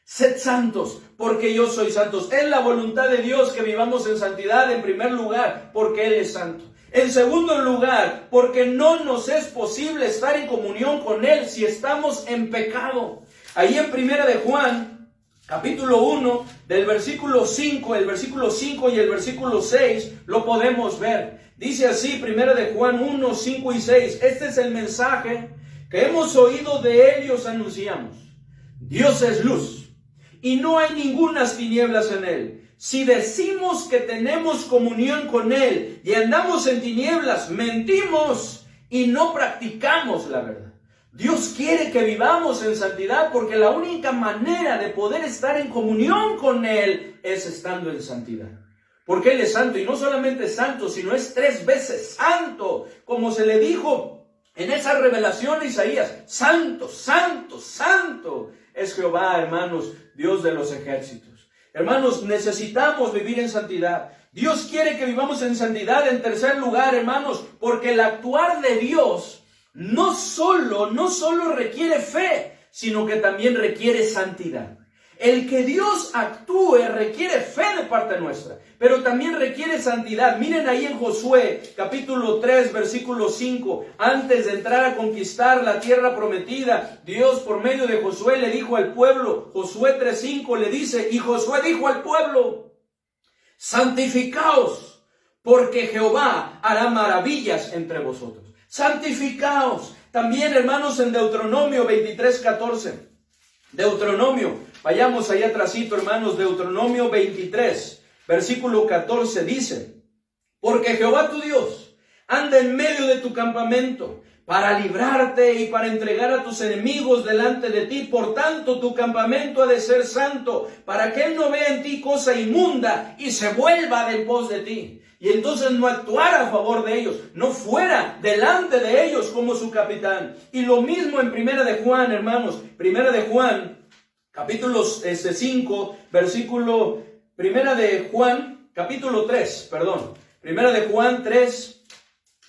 Speaker 1: Sed santos, porque yo soy santo. Es la voluntad de Dios que vivamos en santidad en primer lugar, porque Él es santo. En segundo lugar, porque no nos es posible estar en comunión con Él si estamos en pecado. Ahí en 1 de Juan, capítulo 1, del versículo 5, el versículo 5 y el versículo 6, lo podemos ver. Dice así, 1 de Juan 1, 5 y 6, este es el mensaje que hemos oído de Él y os anunciamos. Dios es luz, y no hay ningunas tinieblas en Él. Si decimos que tenemos comunión con Él y andamos en tinieblas, mentimos y no practicamos la verdad. Dios quiere que vivamos en santidad porque la única manera de poder estar en comunión con Él es estando en santidad. Porque Él es santo y no solamente es santo, sino es 3 veces santo, como se le dijo En esa revelación de Isaías, santo, santo, santo es Jehová, hermanos, Dios de los ejércitos. Hermanos, necesitamos vivir en santidad. Dios quiere que vivamos en santidad. En tercer lugar, hermanos, porque el actuar de Dios no solo requiere fe, sino que también requiere santidad. El que Dios actúe requiere fe de parte nuestra, pero también requiere santidad. Miren ahí en Josué, capítulo 3, versículo 5. Antes de entrar a conquistar la tierra prometida, Dios por medio de Josué le dijo al pueblo, Josué 3:5 le dice, y Josué dijo al pueblo, santificaos, porque Jehová hará maravillas entre vosotros. Santificaos. También, hermanos, en Deuteronomio 23:14. Deuteronomio, vayamos allá atrásito, hermanos, Deuteronomio 23, versículo 14 dice, porque Jehová tu Dios anda en medio de tu campamento para librarte y para entregar a tus enemigos delante de ti. Por tanto, tu campamento ha de ser santo, para que él no vea en ti cosa inmunda y se vuelva de pos de ti. Y entonces no actuara a favor de ellos, no fuera delante de ellos como su capitán. Y lo mismo en Primera de Juan, hermanos. Primera de Juan, capítulo 5, versículo... Primera de Juan, capítulo 3, perdón. Primera de Juan 3,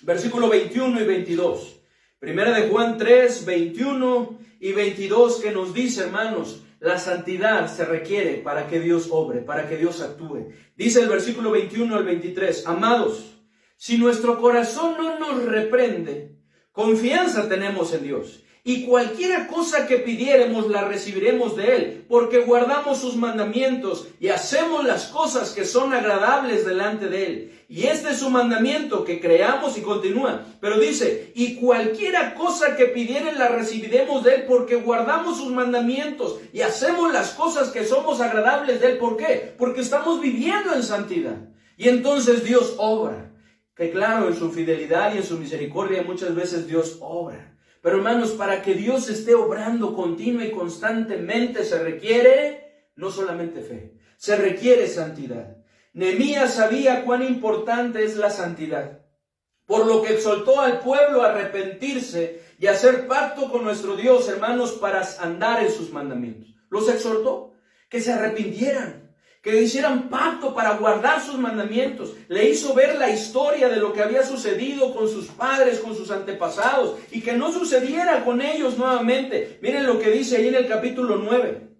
Speaker 1: versículo 21 y 22. Primera de Juan 3, 21 y 22, que nos dice, hermanos, la santidad se requiere para que Dios obre, para que Dios actúe. Dice el versículo 21 al 23, amados, si nuestro corazón no nos reprende, confianza tenemos en Dios. Y cualquiera cosa que pidiéremos la recibiremos de Él, porque guardamos sus mandamientos y hacemos las cosas que son agradables delante de Él. Y este es su mandamiento, que creamos, y continúa. Pero dice, y cualquiera cosa que pidieren la recibiremos de Él, porque guardamos sus mandamientos y hacemos las cosas que somos agradables de Él. ¿Por qué? Porque estamos viviendo en santidad. Y entonces Dios obra. Que claro, en su fidelidad y en su misericordia muchas veces Dios obra. Pero hermanos, para que Dios esté obrando continua y constantemente se requiere no solamente fe, se requiere santidad. Nehemías sabía cuán importante es la santidad, por lo que exhortó al pueblo a arrepentirse y a hacer pacto con nuestro Dios, hermanos, para andar en sus mandamientos. Los exhortó que se arrepintieran, que hicieran pacto para guardar sus mandamientos. Le hizo ver la historia de lo que había sucedido con sus padres, con sus antepasados, y que no sucediera con ellos nuevamente. Miren lo que dice ahí en el capítulo 9.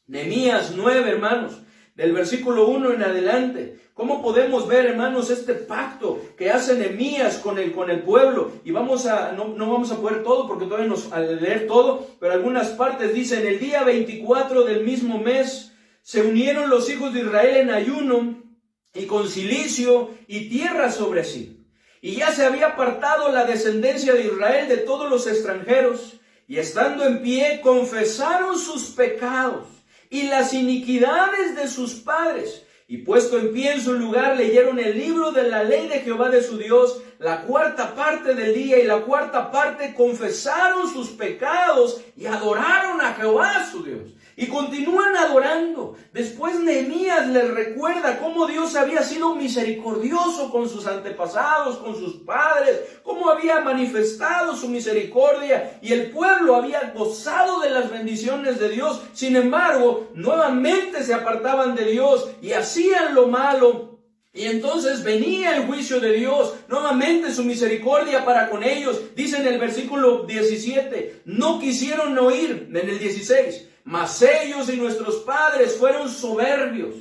Speaker 1: Nehemías 9, hermanos, del versículo 1 en adelante. ¿Cómo podemos ver, hermanos, este pacto que hace Nehemías con el pueblo? Y no vamos a poder todo, porque todavía al leer todo, pero algunas partes dicen, el día 24 del mismo mes, se unieron los hijos de Israel en ayuno y con cilicio y tierra sobre sí. Y ya se había apartado la descendencia de Israel de todos los extranjeros. Y estando en pie, confesaron sus pecados y las iniquidades de sus padres. Y puesto en pie en su lugar, leyeron el libro de la ley de Jehová de su Dios, la cuarta parte del día, y la cuarta parte confesaron sus pecados y adoraron a Jehová su Dios. Y continúan adorando. Después Nehemías les recuerda cómo Dios había sido misericordioso con sus antepasados, con sus padres, cómo había manifestado su misericordia y el pueblo había gozado de las bendiciones de Dios. Sin embargo, nuevamente se apartaban de Dios y hacían lo malo. Y entonces venía el juicio de Dios, nuevamente su misericordia para con ellos. Dice en el versículo 17, no quisieron oír, en el 16, mas ellos y nuestros padres fueron soberbios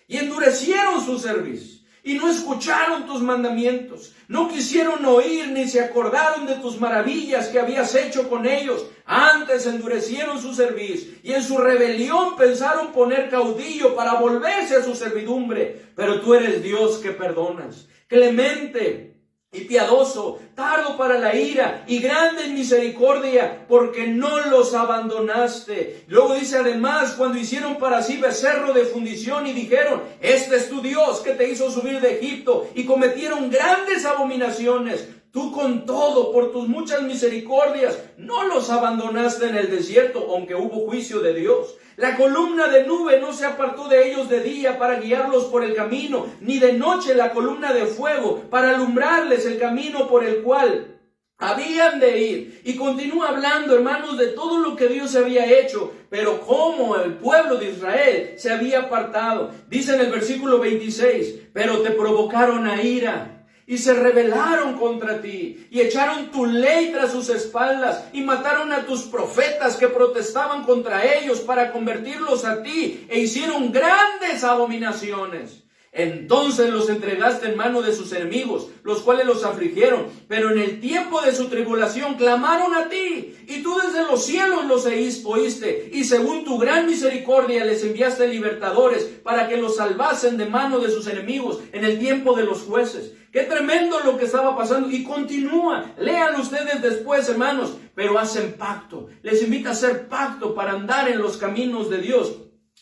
Speaker 1: y endurecieron su cerviz y no escucharon tus mandamientos. No quisieron oír ni se acordaron de tus maravillas que habías hecho con ellos. Antes endurecieron su cerviz y en su rebelión pensaron poner caudillo para volverse a su servidumbre. Pero tú eres Dios que perdonas, clemente y piadoso, tardo para la ira y grande en misericordia, porque no los abandonaste. Luego dice además, cuando hicieron para sí becerro de fundición y dijeron, este es tu Dios que te hizo subir de Egipto, y cometieron grandes abominaciones. Tú con todo, por tus muchas misericordias, no los abandonaste en el desierto, aunque hubo juicio de Dios. La columna de nube no se apartó de ellos de día para guiarlos por el camino, ni de noche la columna de fuego para alumbrarles el camino por el cual habían de ir. Y continúa hablando, hermanos, de todo lo que Dios había hecho, pero cómo el pueblo de Israel se había apartado. Dice en el versículo 26, pero te provocaron a ira y se rebelaron contra ti y echaron tu ley tras sus espaldas y mataron a tus profetas que protestaban contra ellos para convertirlos a ti e hicieron grandes abominaciones. Entonces los entregaste en mano de sus enemigos, los cuales los afligieron, pero en el tiempo de su tribulación clamaron a ti, y tú desde los cielos los oíste, y según tu gran misericordia les enviaste libertadores para que los salvasen de mano de sus enemigos en el tiempo de los jueces. Qué tremendo lo que estaba pasando, y continúa, lean ustedes después, hermanos, pero hacen pacto, les invita a hacer pacto para andar en los caminos de Dios.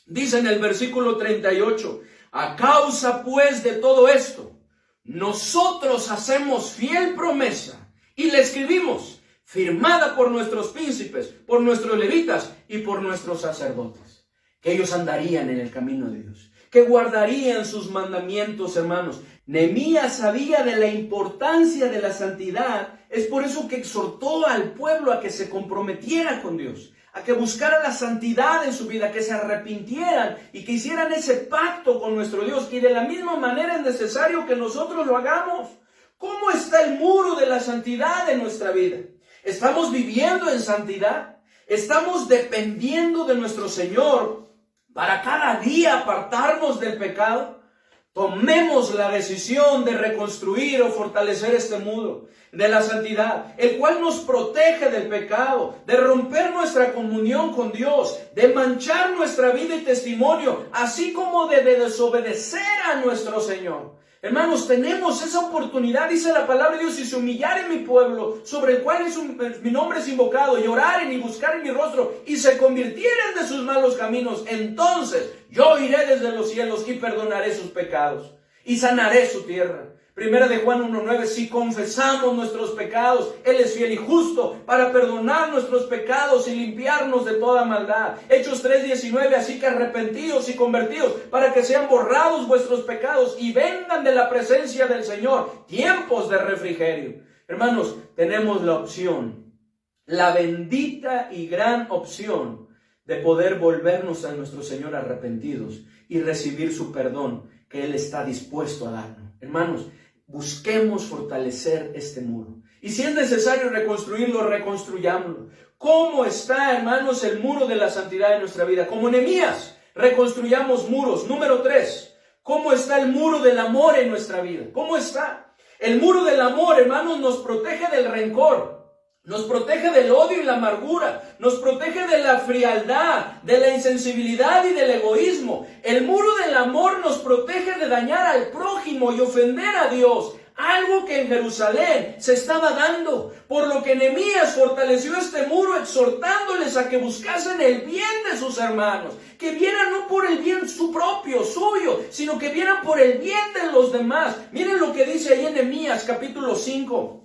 Speaker 1: Dice en el versículo 38, a causa pues de todo esto, nosotros hacemos fiel promesa y le escribimos, firmada por nuestros príncipes, por nuestros levitas y por nuestros sacerdotes, que ellos andarían en el camino de Dios, que guardarían sus mandamientos, hermanos. Nehemías sabía de la importancia de la santidad, es por eso que exhortó al pueblo a que se comprometiera con Dios, a que buscaran la santidad en su vida, que se arrepintieran y que hicieran ese pacto con nuestro Dios. Y de la misma manera es necesario que nosotros lo hagamos. ¿Cómo está el muro de la santidad en nuestra vida? ¿Estamos viviendo en santidad? ¿Estamos dependiendo de nuestro Señor para cada día apartarnos del pecado? Tomemos la decisión de reconstruir o fortalecer este muro de la santidad, el cual nos protege del pecado, de romper nuestra comunión con Dios, de manchar nuestra vida y testimonio, así como de desobedecer a nuestro Señor. Hermanos, tenemos esa oportunidad, dice la palabra de Dios, si se humillaren mi pueblo, sobre el cual mi nombre es invocado, y oraren y buscaren mi rostro, y se convirtieren de sus malos caminos, entonces yo iré desde los cielos y perdonaré sus pecados, y sanaré su tierra. Primera de Juan 1:9, si confesamos nuestros pecados, Él es fiel y justo para perdonar nuestros pecados y limpiarnos de toda maldad. Hechos 3:19, así que arrepentíos y convertíos para que sean borrados vuestros pecados y vengan de la presencia del Señor tiempos de refrigerio. Hermanos, tenemos la opción, la bendita y gran opción de poder volvernos a nuestro Señor arrepentidos y recibir su perdón que Él está dispuesto a darnos. Hermanos, busquemos fortalecer este muro. Y si es necesario reconstruirlo, reconstruyámoslo. ¿Cómo está, hermanos, el muro de la santidad en nuestra vida? Como Nehemías, reconstruyamos muros. Número 3, ¿cómo está el muro del amor en nuestra vida? ¿Cómo está? El muro del amor, hermanos, nos protege del rencor. Nos protege del odio y la amargura, nos protege de la frialdad, de la insensibilidad y del egoísmo. El muro del amor nos protege de dañar al prójimo y ofender a Dios, algo que en Jerusalén se estaba dando, por lo que Nehemías fortaleció este muro exhortándoles a que buscasen el bien de sus hermanos, que vieran no por el bien su propio, suyo, sino que vieran por el bien de los demás. Miren lo que dice ahí en Nehemías capítulo 5.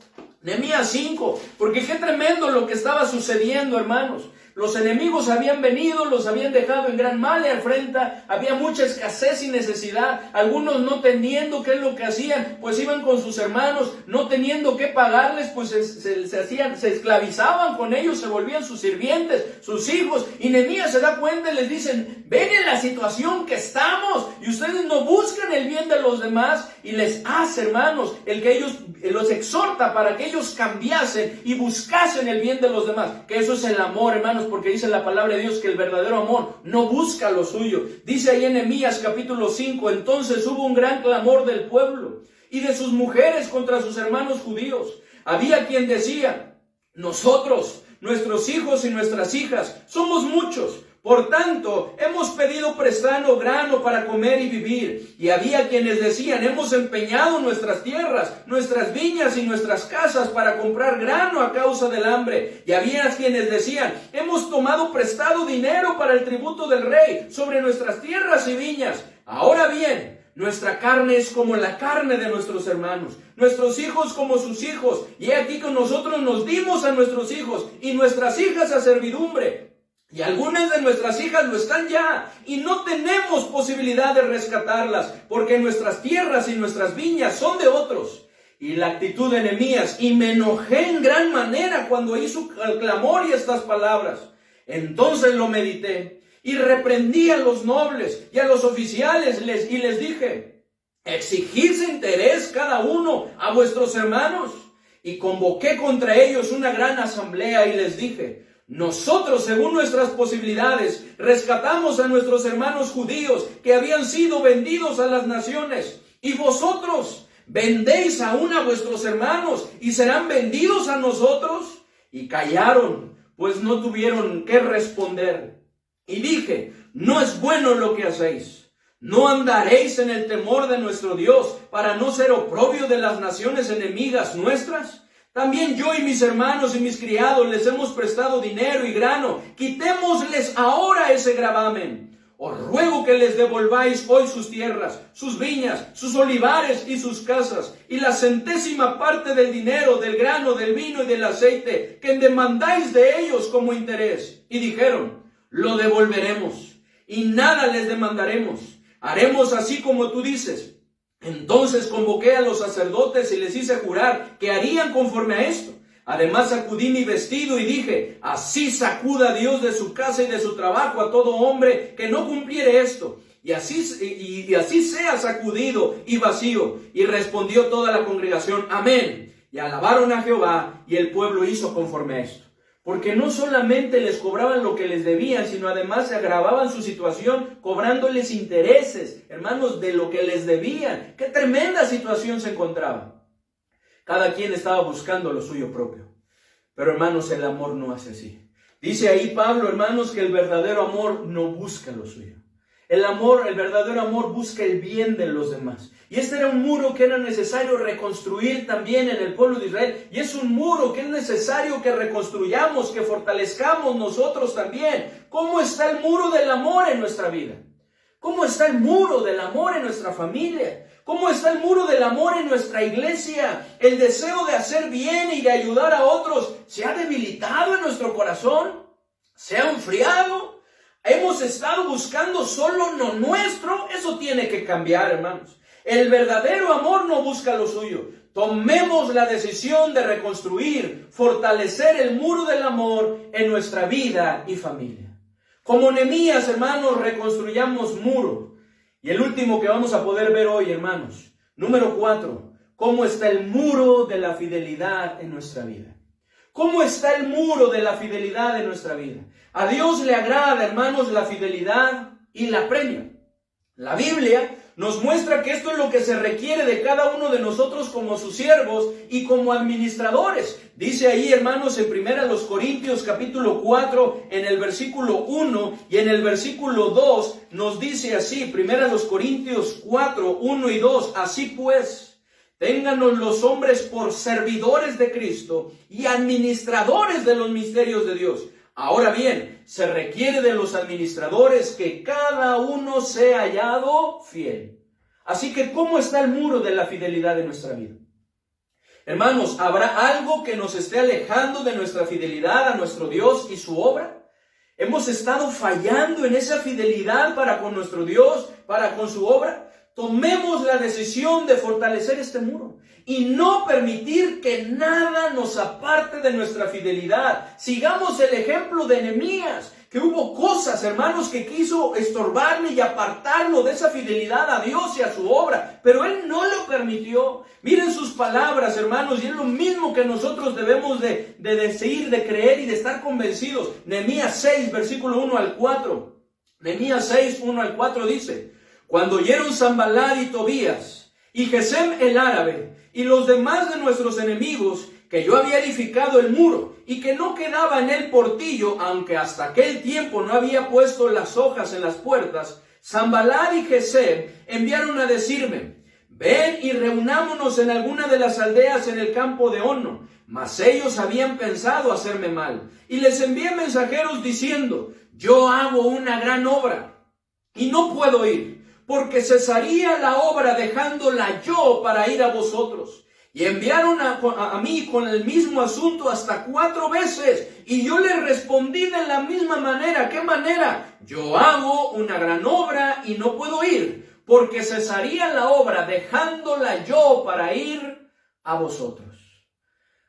Speaker 1: Nehemías 5, porque qué tremendo lo que estaba sucediendo, hermanos. Los enemigos habían venido, los habían dejado en gran mal y afrenta, había mucha escasez y necesidad, algunos no teniendo qué es lo que hacían, pues iban con sus hermanos, no teniendo qué pagarles, pues se esclavizaban con ellos, se volvían sus sirvientes, sus hijos, y Nehemías se da cuenta y les dicen, ven en la situación que estamos, y ustedes no buscan el bien de los demás, y les hace, hermanos, el que ellos los exhorta para que ellos cambiasen y buscasen el bien de los demás, que eso es el amor, hermanos, porque dice la palabra de Dios que el verdadero amor no busca lo suyo. Dice ahí en Nehemías capítulo 5, entonces hubo un gran clamor del pueblo y de sus mujeres contra sus hermanos judíos. Había quien decía, nosotros, nuestros hijos y nuestras hijas, somos muchos. Por tanto, hemos pedido prestado grano para comer y vivir. Y había quienes decían, hemos empeñado nuestras tierras, nuestras viñas y nuestras casas para comprar grano a causa del hambre. Y había quienes decían, hemos tomado prestado dinero para el tributo del rey sobre nuestras tierras y viñas. Ahora bien, nuestra carne es como la carne de nuestros hermanos, nuestros hijos como sus hijos. Y he aquí que nosotros nos dimos a nuestros hijos y nuestras hijas a servidumbre. Y algunas de nuestras hijas lo están ya, y no tenemos posibilidad de rescatarlas, porque nuestras tierras y nuestras viñas son de otros. Y la actitud de Nehemías: y me enojé en gran manera cuando hizo el clamor y estas palabras. Entonces lo medité y reprendí a los nobles y a los oficiales y les dije: exigid interés cada uno a vuestros hermanos. Y convoqué contra ellos una gran asamblea y les dije: nosotros, según nuestras posibilidades, rescatamos a nuestros hermanos judíos que habían sido vendidos a las naciones. Y vosotros vendéis aún a vuestros hermanos y serán vendidos a nosotros. Y callaron, pues no tuvieron qué responder. Y dije: no es bueno lo que hacéis. ¿No andaréis en el temor de nuestro Dios para no ser oprobio de las naciones enemigas nuestras? También yo y mis hermanos y mis criados les hemos prestado dinero y grano. Quitémosles ahora ese gravamen. Os ruego que les devolváis hoy sus tierras, sus viñas, sus olivares y sus casas, y la centésima parte del dinero, del grano, del vino y del aceite, que demandáis de ellos como interés. Y dijeron: lo devolveremos, y nada les demandaremos. Haremos así como tú dices. Entonces convoqué a los sacerdotes y les hice jurar que harían conforme a esto. Además sacudí mi vestido y dije: así sacuda Dios de su casa y de su trabajo a todo hombre que no cumpliere esto. Y así sea sacudido y vacío. Y respondió toda la congregación: amén. Y alabaron a Jehová, y el pueblo hizo conforme a esto. Porque no solamente les cobraban lo que les debían, sino además se agravaban su situación cobrándoles intereses, hermanos, de lo que les debían. ¡Qué tremenda situación se encontraba! Cada quien estaba buscando lo suyo propio. Pero hermanos, el amor no hace así. Dice ahí Pablo, hermanos, que el verdadero amor no busca lo suyo. El verdadero amor busca el bien de los demás. Y este era un muro que era necesario reconstruir también en el pueblo de Israel. Y es un muro que es necesario que reconstruyamos, que fortalezcamos nosotros también. ¿Cómo está el muro del amor en nuestra vida? ¿Cómo está el muro del amor en nuestra familia? ¿Cómo está el muro del amor en nuestra iglesia? El deseo de hacer bien y de ayudar a otros, ¿se ha debilitado en nuestro corazón? ¿Se ha enfriado? ¿Hemos estado buscando solo lo nuestro? Eso tiene que cambiar, hermanos. El verdadero amor no busca lo suyo. Tomemos la decisión de reconstruir, fortalecer el muro del amor en nuestra vida y familia. Como Nehemías, hermanos, reconstruyamos muro. Y el último que vamos a poder ver hoy, hermanos, número 4, ¿cómo está el muro de la fidelidad en nuestra vida? ¿Cómo está el muro de la fidelidad en nuestra vida? A Dios le agrada, hermanos, la fidelidad y la premia. La Biblia nos muestra que esto es lo que se requiere de cada uno de nosotros como sus siervos y como administradores. Dice ahí, hermanos, en 1 Corintios capítulo 4, en el versículo 1 y en el versículo 2, nos dice así, 1 Corintios 4, 1 y 2, así pues, téngannos los hombres por servidores de Cristo y administradores de los misterios de Dios. Ahora bien, se requiere de los administradores que cada uno sea hallado fiel. Así que, ¿cómo está el muro de la fidelidad en nuestra vida? Hermanos, ¿habrá algo que nos esté alejando de nuestra fidelidad a nuestro Dios y su obra? ¿Hemos estado fallando en esa fidelidad para con nuestro Dios, para con su obra? Tomemos la decisión de fortalecer este muro y no permitir que nada nos aparte de nuestra fidelidad. Sigamos el ejemplo de Nehemías, que hubo cosas, hermanos, que quiso estorbarle y apartarlo de esa fidelidad a Dios y a su obra, pero él no lo permitió. Miren sus palabras, hermanos, y es lo mismo que nosotros debemos de decidir, de creer y de estar convencidos. Nehemías 6, versículo 1 al 4. Nehemías 6, 1 al 4 dice: cuando oyeron Sanballat y Tobías y Gesem el árabe y los demás de nuestros enemigos que yo había edificado el muro y que no quedaba en él portillo, aunque hasta aquel tiempo no había puesto las hojas en las puertas, Sanballat y Gesem enviaron a decirme: ven y reunámonos en alguna de las aldeas en el campo de Ono. Mas ellos habían pensado hacerme mal. Y les envié mensajeros diciendo: yo hago una gran obra y no puedo ir, porque cesaría la obra dejándola yo para ir a vosotros. Y enviaron a mí con el mismo asunto hasta 4 veces. Y yo les respondí de la misma manera. ¿Qué manera? Yo hago una gran obra y no puedo ir, porque cesaría la obra dejándola yo para ir a vosotros.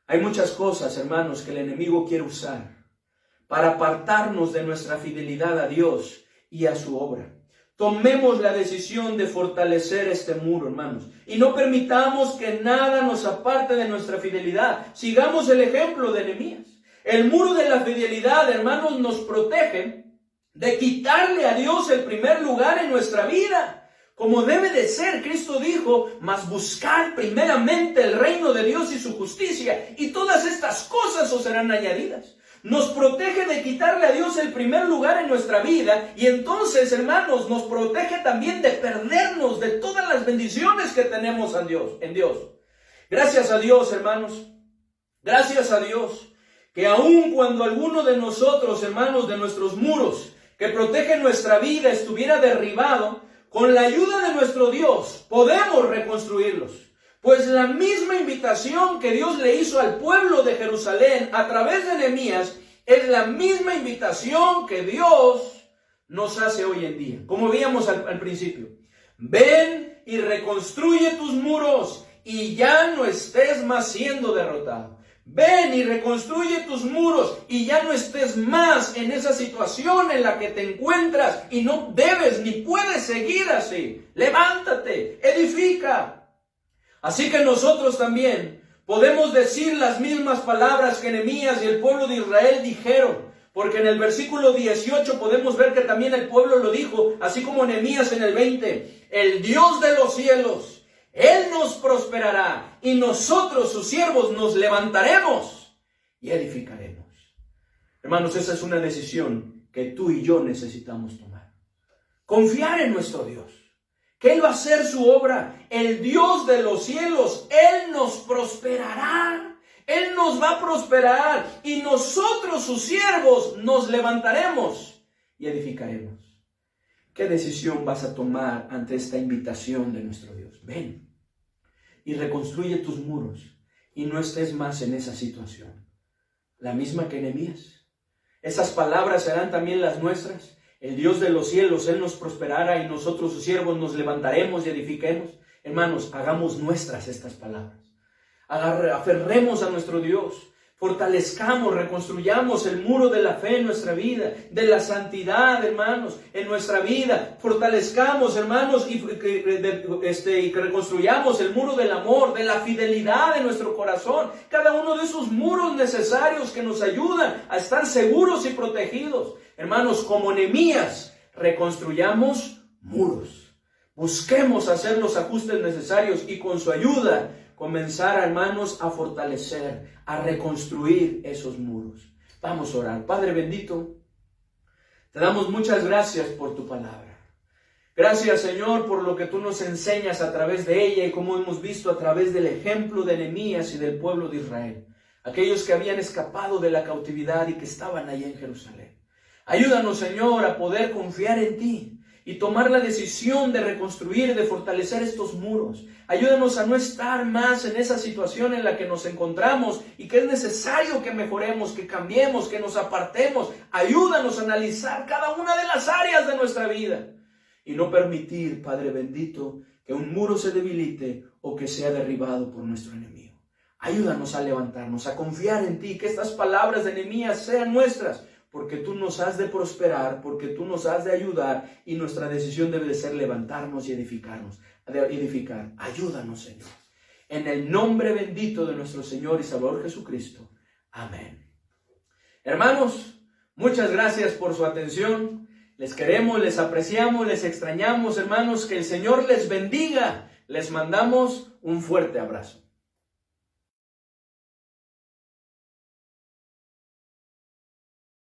Speaker 1: Hay muchas cosas, hermanos, que el enemigo quiere usar para apartarnos de nuestra fidelidad a Dios y a su obra. Tomemos la decisión de fortalecer este muro, hermanos, y no permitamos que nada nos aparte de nuestra fidelidad. Sigamos el ejemplo de Nehemías. El muro de la fidelidad, hermanos, nos protege de quitarle a Dios el primer lugar en nuestra vida. Como debe de ser, Cristo dijo, mas buscar primeramente el reino de Dios y su justicia, y todas estas cosas os serán añadidas. Nos protege de quitarle a Dios el primer lugar en nuestra vida, y entonces, hermanos, nos protege también de perdernos de todas las bendiciones que tenemos en Dios. Gracias a Dios, hermanos, gracias a Dios, que aun cuando alguno de nosotros, hermanos, de nuestros muros que protegen nuestra vida estuviera derribado, con la ayuda de nuestro Dios podemos reconstruirlos. Pues la misma invitación que Dios le hizo al pueblo de Jerusalén a través de Nehemías es la misma invitación que Dios nos hace hoy en día. Como veíamos al principio, ven y reconstruye tus muros y ya no estés más siendo derrotado. Ven y reconstruye tus muros y ya no estés más en esa situación en la que te encuentras y no debes ni puedes seguir así. Levántate, edifica. Así que nosotros también podemos decir las mismas palabras que Nehemías y el pueblo de Israel dijeron, porque en el versículo 18 podemos ver que también el pueblo lo dijo, así como Nehemías en el 20, el Dios de los cielos, Él nos prosperará y nosotros, sus siervos, nos levantaremos y edificaremos. Hermanos, esa es una decisión que tú y yo necesitamos tomar. Confiar en nuestro Dios, que Él va a hacer su obra. El Dios de los cielos, Él nos prosperará. Él nos va a prosperar y nosotros, sus siervos, nos levantaremos y edificaremos. ¿Qué decisión vas a tomar ante esta invitación de nuestro Dios? Ven y reconstruye tus muros y no estés más en esa situación. La misma que Nehemías. Esas palabras serán también las nuestras. El Dios de los cielos, Él nos prosperará y nosotros, sus siervos, nos levantaremos y edifiquemos. Hermanos, hagamos nuestras estas palabras. Aferremos a nuestro Dios. Fortalezcamos, reconstruyamos el muro de la fe en nuestra vida, de la santidad, hermanos, en nuestra vida. Fortalezcamos, hermanos, y reconstruyamos el muro del amor, de la fidelidad en nuestro corazón. Cada uno de esos muros necesarios que nos ayudan a estar seguros y protegidos. Hermanos, como Nehemías, reconstruyamos muros. Busquemos hacer los ajustes necesarios y con su ayuda comenzar, hermanos, a fortalecer, a reconstruir esos muros. Vamos a orar. Padre bendito, te damos muchas gracias por tu palabra. Gracias, Señor, por lo que tú nos enseñas a través de ella y como hemos visto a través del ejemplo de Nehemías y del pueblo de Israel. Aquellos que habían escapado de la cautividad y que estaban allá en Jerusalén. Ayúdanos, Señor, a poder confiar en ti y tomar la decisión de reconstruir, de fortalecer estos muros. Ayúdanos a no estar más en esa situación en la que nos encontramos y que es necesario que mejoremos, que cambiemos, que nos apartemos. Ayúdanos a analizar cada una de las áreas de nuestra vida y no permitir, Padre bendito, que un muro se debilite o que sea derribado por nuestro enemigo. Ayúdanos a levantarnos, a confiar en ti, que estas palabras de Nehemías sean nuestras, porque tú nos has de prosperar, porque tú nos has de ayudar y nuestra decisión debe de ser levantarnos y edificar. Ayúdanos, Señor. En el nombre bendito de nuestro Señor y Salvador Jesucristo. Amén. Hermanos, muchas gracias por su atención. Les queremos, les apreciamos, les extrañamos, hermanos. Que el Señor les bendiga. Les mandamos un fuerte abrazo.